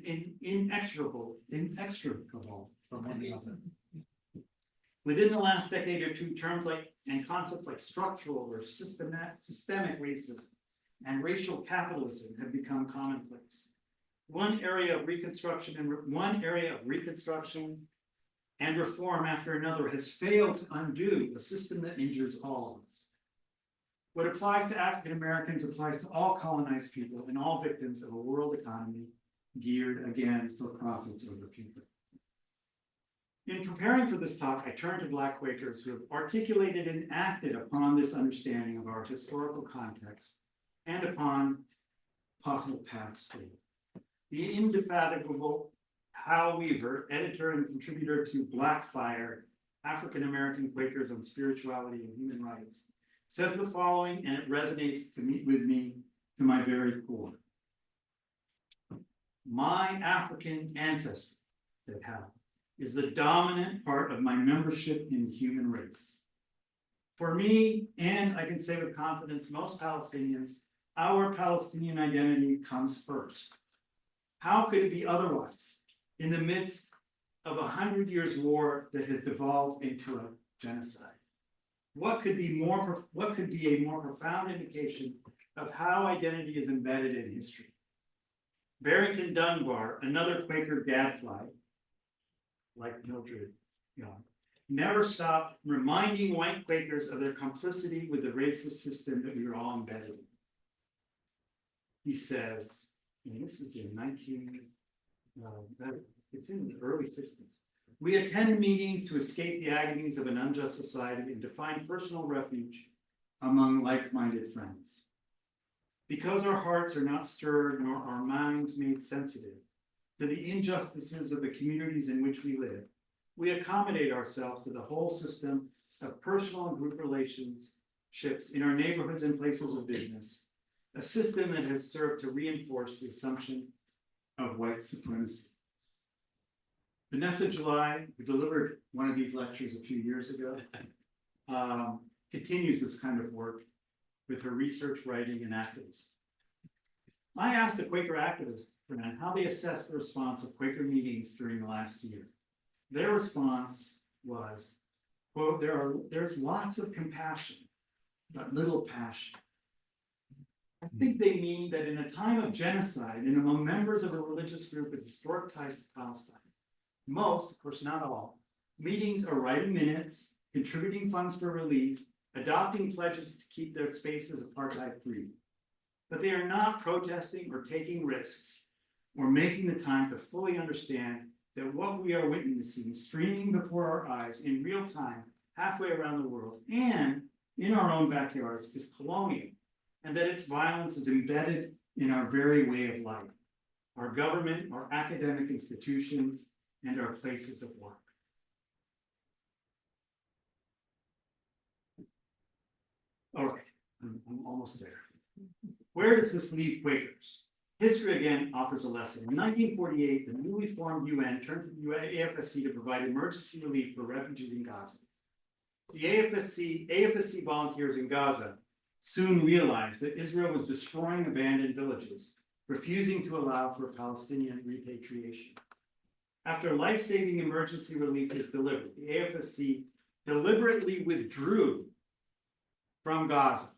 one another. Within the last decade or two, terms like and concepts like structural or systemic racism and racial capitalism have become commonplace. One area of reconstruction and reform after another has failed to undo a system that injures all of us. What applies to African Americans applies to all colonized people and all victims of a world economy geared again for profits over people. In preparing for this talk, I turned to Black Quakers who have articulated and acted upon this understanding of our historical context and upon possible paths forward. The indefatigable Hal Weaver, editor and contributor to Blackfire, African American Quakers on Spirituality and Human Rights, says the following, and it resonates with me to my very core. My African ancestry, said Hal, is the dominant part of my membership in the human race. For me, and I can say with confidence, most Palestinians, our Palestinian identity comes first. How could it be otherwise in the midst of 100 years war that has devolved into a genocide? What could be a more profound indication of how identity is embedded in history? Barrington Dunbar, another Quaker gadfly, like Mildred Young, never stopped reminding white Quakers of their complicity with the racist system that we were all embedded in. He says, and this is in it's in the early 60s. We attend meetings to escape the agonies of an unjust society and to find personal refuge among like-minded friends. Because our hearts are not stirred nor our minds made sensitive to the injustices of the communities in which we live, we accommodate ourselves to the whole system of personal and group relationships in our neighborhoods and places of business, a system that has served to reinforce the assumption of white supremacy. Vanessa July, who delivered one of these lectures a few years ago, continues this kind of work with her research, writing, and activism. I asked a Quaker activist friend how they assessed the response of Quaker meetings during the last year. Their response was, quote, there's lots of compassion, but little passion. I think they mean that in a time of genocide and among members of a religious group with historic ties to Palestine, most, of course not all, meetings are writing minutes, contributing funds for relief, adopting pledges to keep their spaces apartheid-free. But they are not protesting or taking risks or making the time to fully understand that what we are witnessing streaming before our eyes in real time, halfway around the world, and in our own backyards, is colonial, and that its violence is embedded in our very way of life, our government, our academic institutions, and our places of work. All right, I'm almost there. Where does this leave Quakers? History again offers a lesson. In 1948, the newly formed UN turned to the AFSC to provide emergency relief for refugees in Gaza. The AFSC volunteers in Gaza soon realized that Israel was destroying abandoned villages, refusing to allow for Palestinian repatriation. After life-saving emergency relief was delivered, the AFSC deliberately withdrew from Gaza.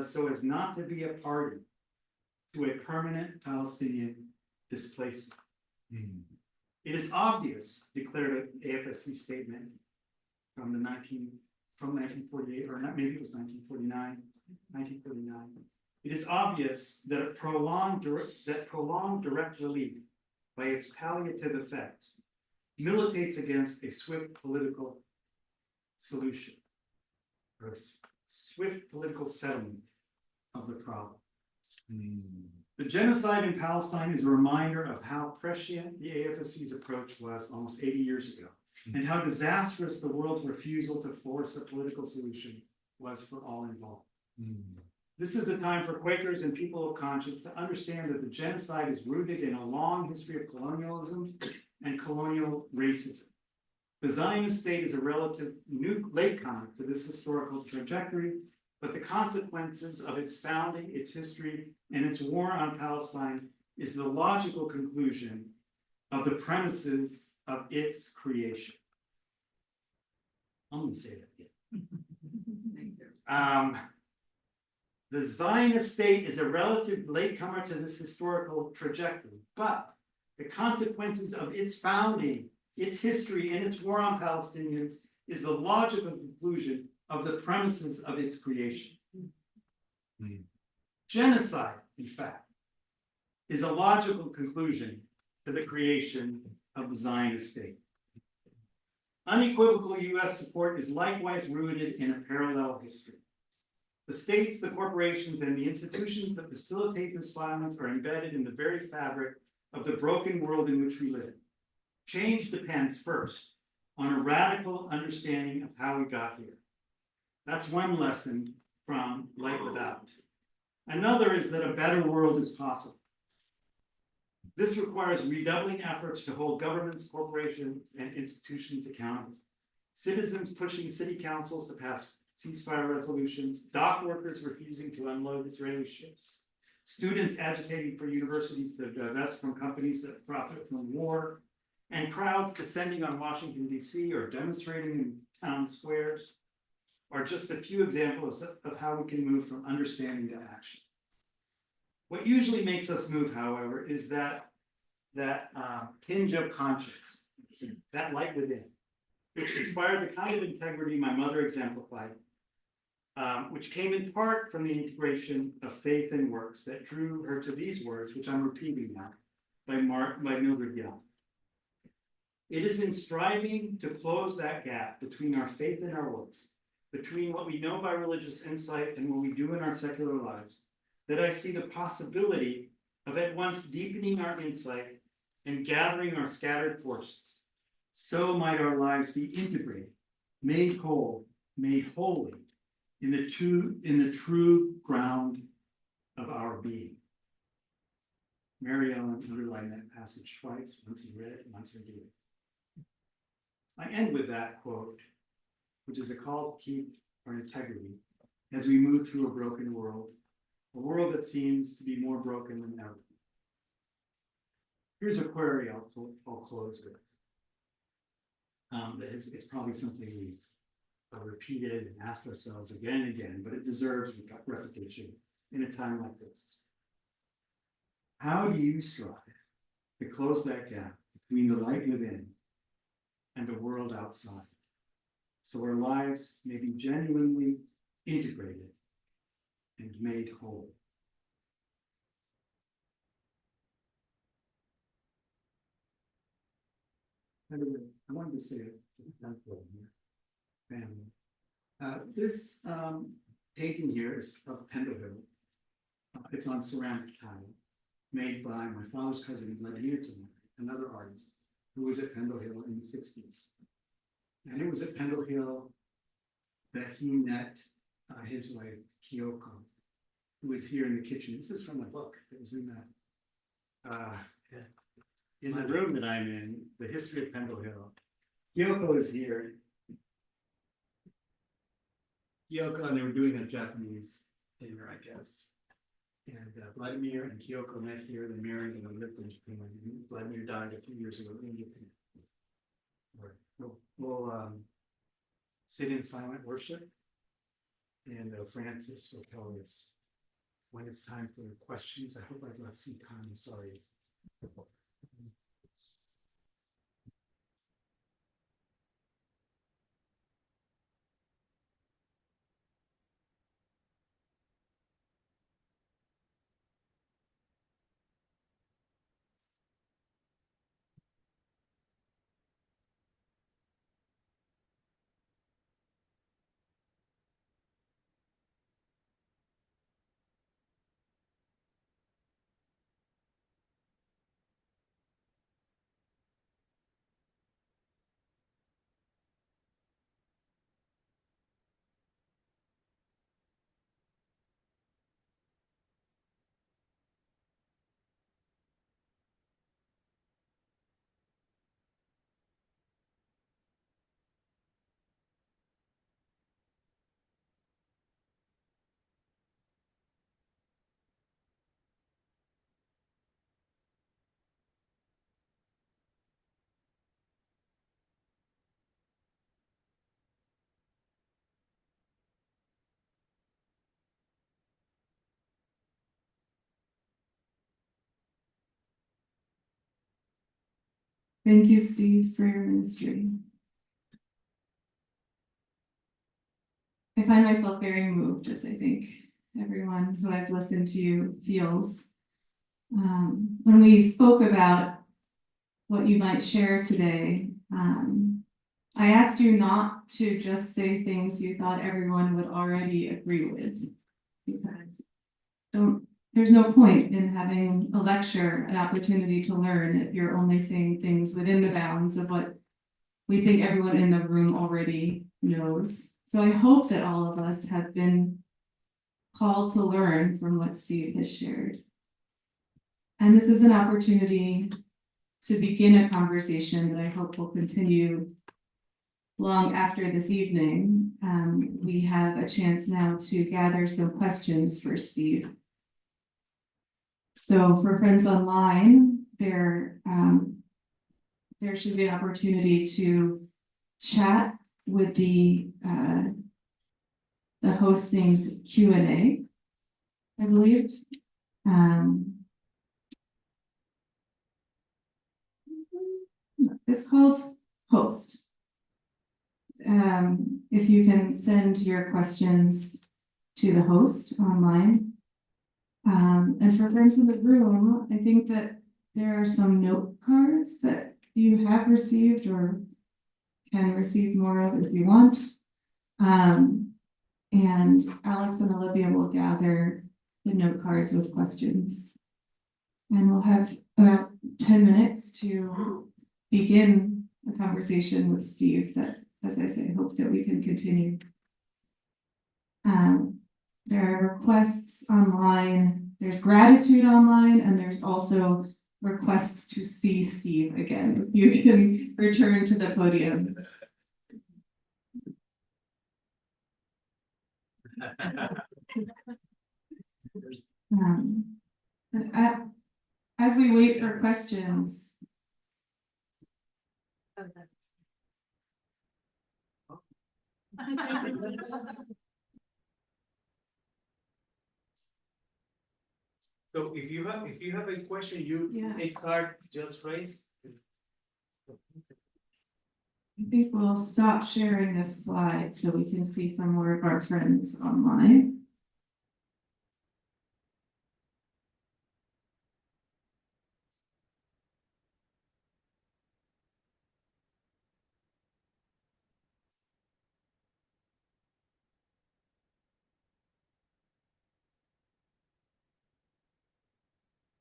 So as not to be a party to a permanent Palestinian displacement. It is obvious, declared an AFSC statement from 1948, or not, maybe it was 1949. It is obvious that prolonged direct relief by its palliative effects militates against a swift political solution, or a swift political settlement of the problem. The genocide in Palestine is a reminder of how prescient the AFSC's approach was almost 80 years ago, and how disastrous the world's refusal to force a political solution was for all involved. This is a time for Quakers and people of conscience to understand that the genocide is rooted in a long history of colonialism and colonial racism. The Zionist state is a relative new latecomer to this historical trajectory, but the consequences of its founding, its history, and its war on Palestine is the logical conclusion of the premises of its creation. I'm going to say that again. The Zionist state is a relative latecomer to this historical trajectory, but the consequences of its founding, its history, and its war on Palestinians is the logical conclusion of the premises of its creation. Genocide, in fact, is a logical conclusion to the creation of the Zionist state. Unequivocal US support is likewise rooted in a parallel history. The states, the corporations, and the institutions that facilitate this violence are embedded in the very fabric of the broken world in which we live. Change depends first on a radical understanding of how we got here. That's one lesson from Light Without. Another is that a better world is possible. This requires redoubling efforts to hold governments, corporations, and institutions accountable. Citizens pushing city councils to pass ceasefire resolutions, dock workers refusing to unload Israeli ships, students agitating for universities to divest from companies that profit from war, and crowds descending on Washington, D.C. or demonstrating in town squares are just a few examples of how we can move from understanding to action. What usually makes us move, however, is that tinge of conscience, that light within, which inspired the kind of integrity my mother exemplified, which came in part from the integration of faith and works that drew her to these words, which I'm repeating now, by Mildred Young. It is in striving to close that gap between our faith and our works, between what we know by religious insight and what we do in our secular lives, that I see the possibility of at once deepening our insight and gathering our scattered forces. So might our lives be integrated, made whole, made holy in the true ground of our being. Mary Ellen underlined that passage twice, once in red, once in blue. I end with that quote, which is a call to keep our integrity as we move through a broken world, a world that seems to be more broken than ever. Here's a query I'll close with. It's probably something we've repeated and asked ourselves again and again, but it deserves repetition in a time like this. How do you strive to close that gap between the light within and the world outside, so our lives may be genuinely integrated and made whole? Anyway, I wanted to say it. Family. This painting here is of Pendle Hill. It's on ceramic tile, made by my father's cousin, Vladimir Tamari, another artist, who was at Pendle Hill in the 60s. And it was at Pendle Hill that he met his wife, Kyoko, who was here in the kitchen. This is from a book that was in the room that I'm in, The History of Pendle Hill. Kyoko is here. Kyoko, and they were doing a Japanese dinner, I guess. And Vladimir and Kyoko met here. They married and lived in Japan. Vladimir died a few years ago in Japan. We'll sit in silent worship, and Francis will tell us when it's time for questions. I hope I've left some time. I'm sorry. Thank you, Steve, for your ministry. I find myself very moved, as I think everyone who has listened to you feels. When we spoke about what you might share today, I asked you not to just say things you thought everyone would already agree with, because there's no point in having a lecture, an opportunity to learn, if you're only saying things within the bounds of what we think everyone in the room already knows. So I hope that all of us have been called to learn from what Steve has shared. And this is an opportunity to begin a conversation that I hope will continue long after this evening. We have a chance now to gather some questions for Steve. So for friends online, there should be an opportunity to chat with the host named Q&A, I believe. It's called Host. If you can send your questions to the host online. And for friends in the room, I think that there are some note cards that you have received or can receive more of if you want. And Alex and Olivia will gather the note cards with questions. And we'll have about 10 minutes to begin a conversation with Steve that, as I say, I hope that we can continue. There are requests online, there's gratitude online, and there's also requests to see Steve again. You can return to the podium. As we wait for questions, So if you have a question, a card just raise. I think we'll stop sharing this slide so we can see some more of our friends online.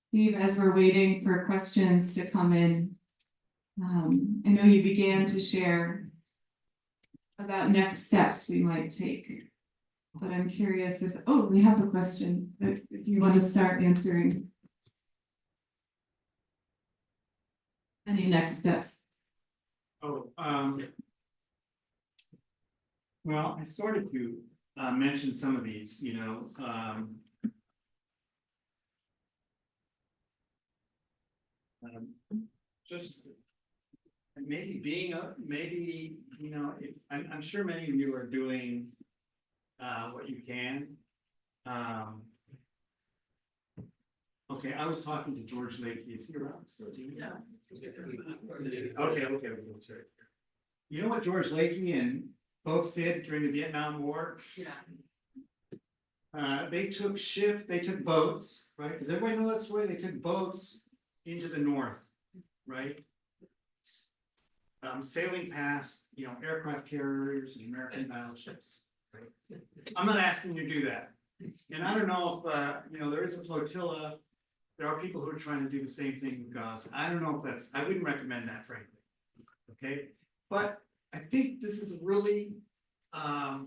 Steve, as we're waiting for questions to come in, I know you began to share about next steps we might take. But I'm curious if, oh, we have a question, if you want to start answering. Any next steps? Oh, well, I started to mention some of these, just maybe if, I'm sure many of you are doing what you can. Okay, I was talking to George Lake. Is he around still? Yeah. Okay, sorry. You know what George Lakey and folks did during the Vietnam War? Yeah. They took boats, right? Does everybody know that story? They took boats into the north, right? Sailing past, aircraft carriers and American battleships, right? I'm not asking you to do that. And I don't know if, there is a flotilla. There are people who are trying to do the same thing with Gaza. I don't know if I wouldn't recommend that, frankly. Okay, but I think this is really, I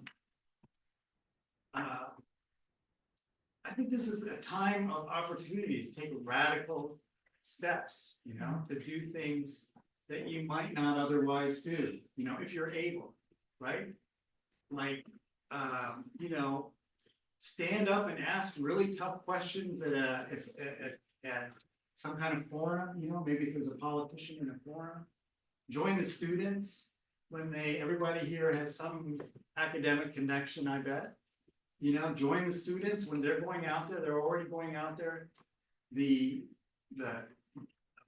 think this is a time of opportunity to take radical steps, to do things that you might not otherwise do, if you're able, right? Like, stand up and ask really tough questions at some kind of forum, maybe if there's a politician in a forum. Join the students when everybody here has some academic connection, I bet. Join the students when they're going out there, they're already going out there. The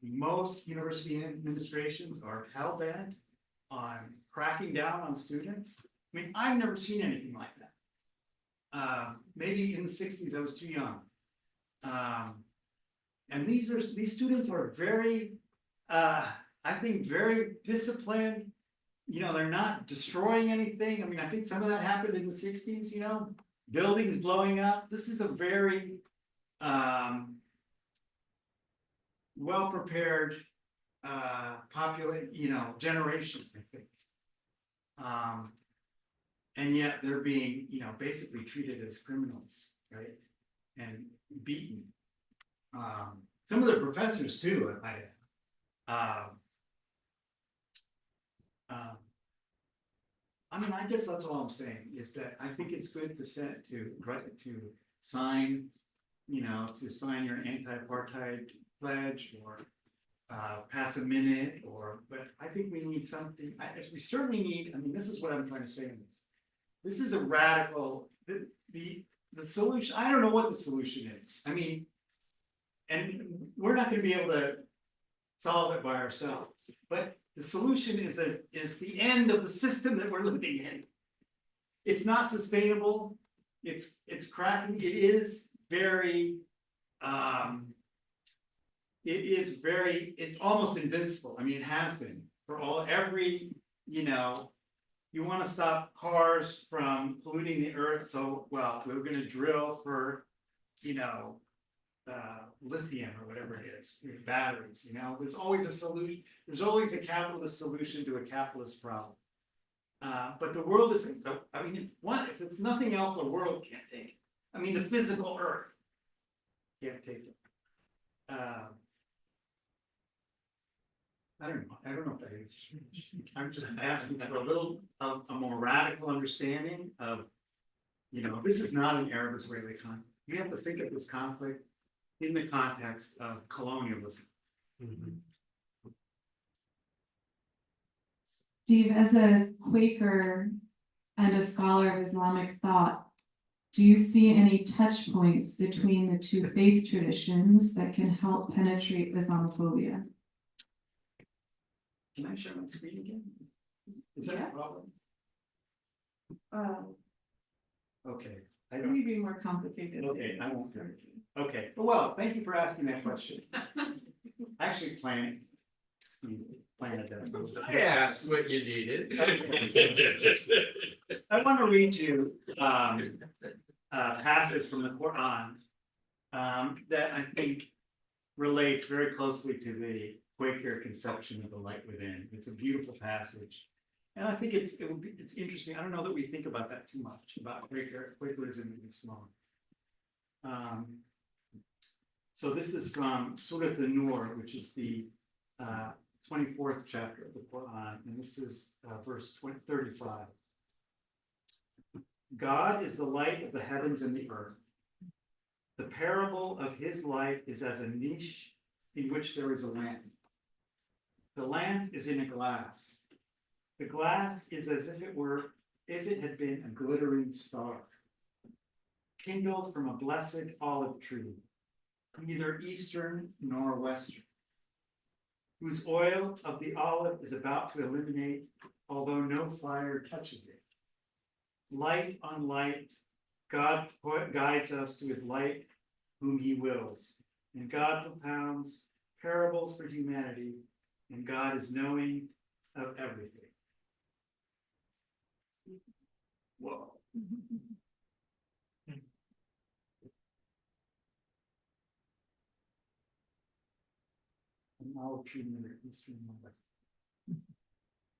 most university administrations are hell-bent on cracking down on students. I mean, I've never seen anything like that. Maybe in the 60s, I was too young. And these students are very, I think, very disciplined. They're not destroying anything. I mean, I think some of that happened in the 60s, buildings blowing up. This is a very well-prepared generation, I think. And yet they're being, basically treated as criminals, right? And beaten. Some of the professors too, I might add. I mean, I guess that's all I'm saying is that I think it's good to sign, to sign your anti-apartheid pledge or pass a minute, but I think we need something. We certainly need. I mean, this is what I'm trying to say in this. This is a radical. The solution. I don't know what the solution is. I mean, and we're not going to be able to solve it by ourselves. But the solution is the end of the system that we're living in. It's not sustainable. It's cracking. It is very. It's almost invincible. I mean, it has been for you want to stop cars from polluting the earth. So, well, we're going to drill for, lithium or whatever it is, batteries, there's always a solution. There's always a capitalist solution to a capitalist problem. But the world isn't, I mean, if it's nothing else, the world can't take it. I mean, the physical earth can't take it. I don't know if that answers your question. I'm just asking for a more radical understanding of, this is not an Arab-Israeli conflict. You have to think of this conflict in the context of colonialism. Mm-hmm. Steve, as a Quaker and a scholar of Islamic thought, do you see any touch points between the two faith traditions that can help penetrate Islamophobia? Can I share my screen again? Is that a problem? Okay. I don't. Maybe more complicated. Okay, I won't. Okay, well, thank you for asking that question. Actually, planning. Planned that. I asked what you needed. I want to read you a passage from the Quran that I think relates very closely to the Quaker conception of the light within. It's a beautiful passage. And I think it's interesting. I don't know that we think about that too much, about Quakerism and Islam. So this is from Surat An-Nur, which is the 24th chapter of the Quran, and this is verse 35. God is the light of the heavens and the earth. The parable of his light is as a niche in which there is a lamp. The lamp is in a glass. The glass is as if it had been a glittering star, kindled from a blessed olive tree, neither eastern nor western, whose oil of the olive is about to illuminate, although no fire touches it. Light on light, God guides us to his light, whom he wills, and God propounds parables for humanity, and God is knowing of everything. Whoa. And I'll treat you in Eastern and Western.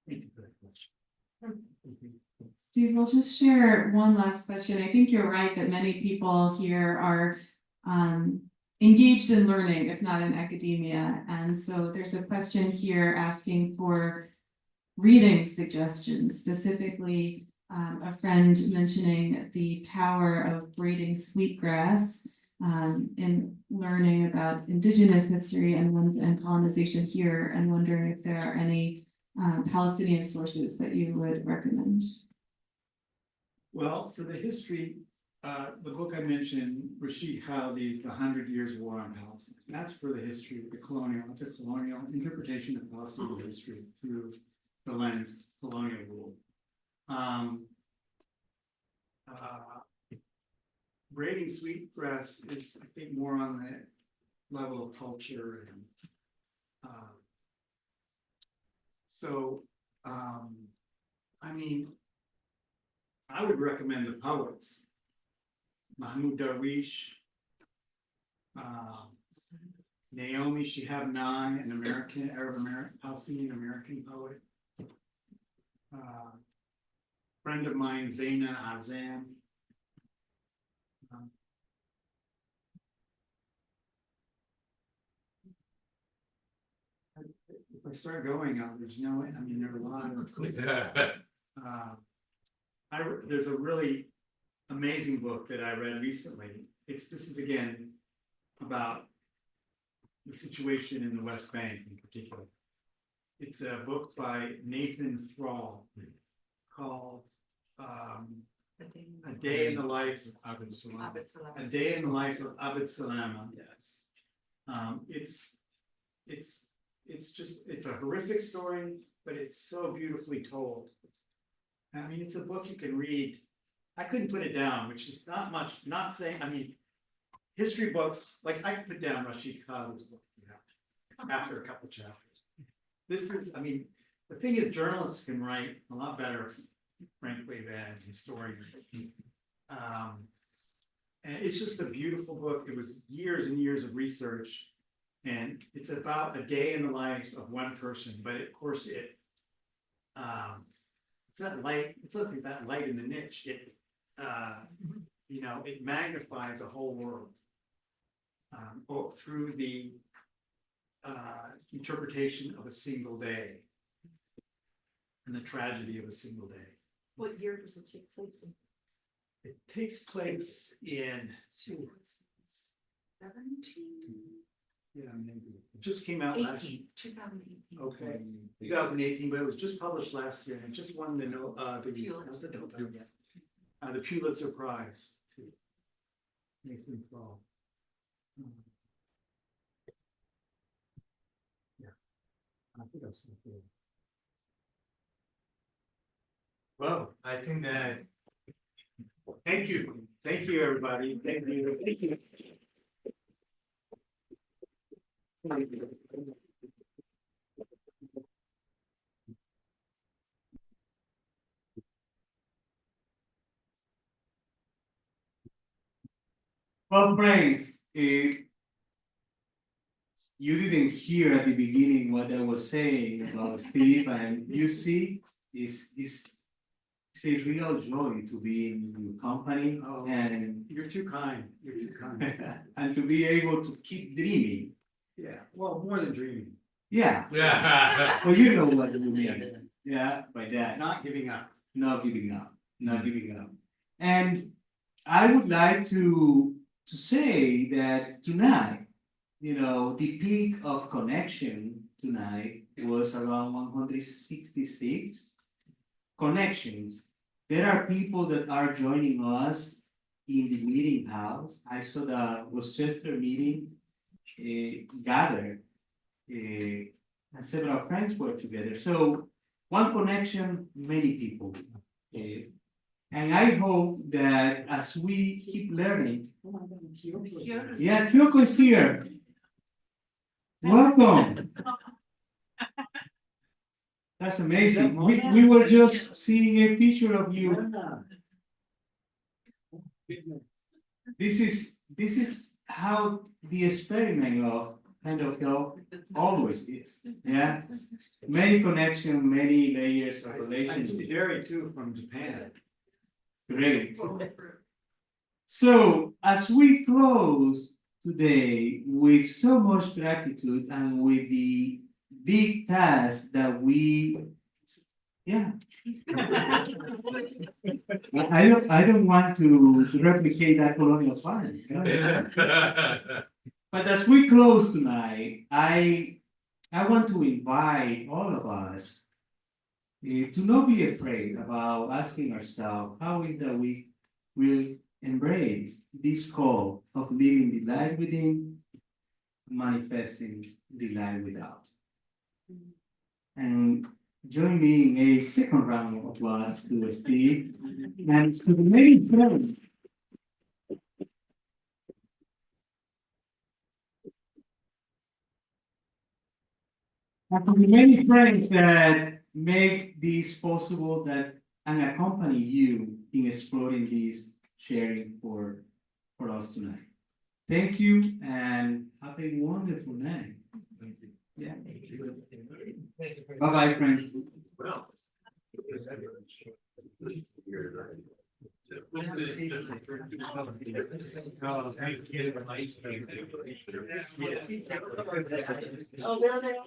Thank you for that question. Steve, we'll just share one last question. I think you're right that many people here are engaged in learning, if not in academia. And so there's a question here asking for reading suggestions, specifically a friend mentioning the power of braiding sweetgrass in learning about indigenous history and colonization here, and wondering if there are any Palestinian sources that you would recommend. Well, for the history, the book I mentioned, Rashid Khaldi's The 100 Years War on Palestine. That's for the history of the colonial. It's a colonial interpretation of Palestinian history through the lens of colonial rule. Braiding sweetgrass is, I think, more on the level of culture and I mean, I would recommend the poets, Mahmoud Darwish, Naomi Shihab Nye, an American, Arab-American, Palestinian-American poet. Friend of mine, Zaina Azam. If I start going out, there's no, I mean, there are a lot of, there's a really amazing book that I read recently. This is again about the situation in the West Bank in particular. It's a book by Nathan Thrall called A Day in the Life of Abd Salam. A Day in the Life of Abd Salam. Yes. It's a horrific story, but it's so beautifully told. I mean, it's a book you can read. I couldn't put it down, which is not much, not saying, I mean, history books, like I could put down Rashid Khaldi's book, you know, after a couple chapters. This is, I mean, the thing is, journalists can write a lot better, frankly, than historians. And it's just a beautiful book. It was years and years of research, and it's about a day in the life of one person. But of course, it's that light. It's like that light in the niche. It, you know, it magnifies a whole world through the interpretation of a single day and the tragedy of a single day. What year does it take place in? It takes place in 17? yeah, maybe. It just came out last year. 2018. Okay, 2018, but it was just published last year and it just won the Pulitzer. The Pulitzer Prize. Too. Nathan Thrall. Yeah, I think I'll say it. Well, I think that. Thank you. Thank you, everybody. Thank you. Thank you. Well, friends, you didn't hear at the beginning what I was saying about Steve, and you see, it's a real joy to be in your company Oh. and You're too kind, you're too kind. and to be able to keep dreaming. Yeah, well, more than dreaming, Yeah, Yeah. well, you know what you mean. Yeah, by that. not giving up. Not giving up, not giving up. And I would like to say that tonight, you know, the peak of connection tonight was around 166 connections. There are people that are joining us in the meeting house. I saw the Worcester meeting gathered, and several friends were together. So one connection, many people. And I hope that as we keep learning, yeah, Kyoko is here. Welcome. That's amazing. We were just seeing a picture of you. This is how the experiment of Pendle Hill always is. Yeah, many connections, many layers of I see relationship. Jerry too from Japan. Great. So as we close today with so much gratitude and with the big task that we, yeah. I don't want to replicate that colonial fund. But as we close tonight, I want to invite all of us to not be afraid about asking ourselves, how is that we will embrace this call of living the life within, manifesting the life without. And join me in a second round of applause to Steve and to the many friends. And to the many friends that make this possible that and accompany you in exploring this sharing for us tonight. Thank you and have a wonderful night. Yeah. Bye-bye, friends. Oh, there they are.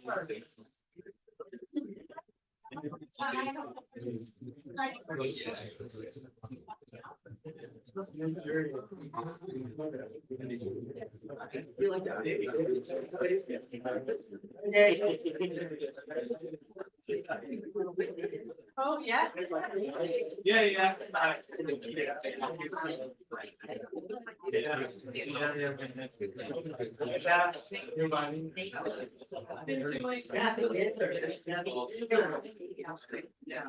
Oh, yeah. Yeah.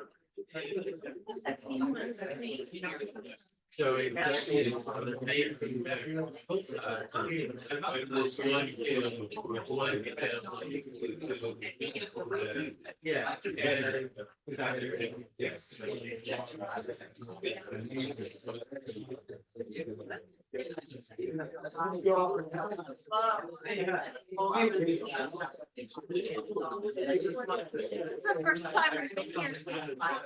So exactly, it's amazing that this one kid, one yeah. Yes. This is the first time I've been here since my.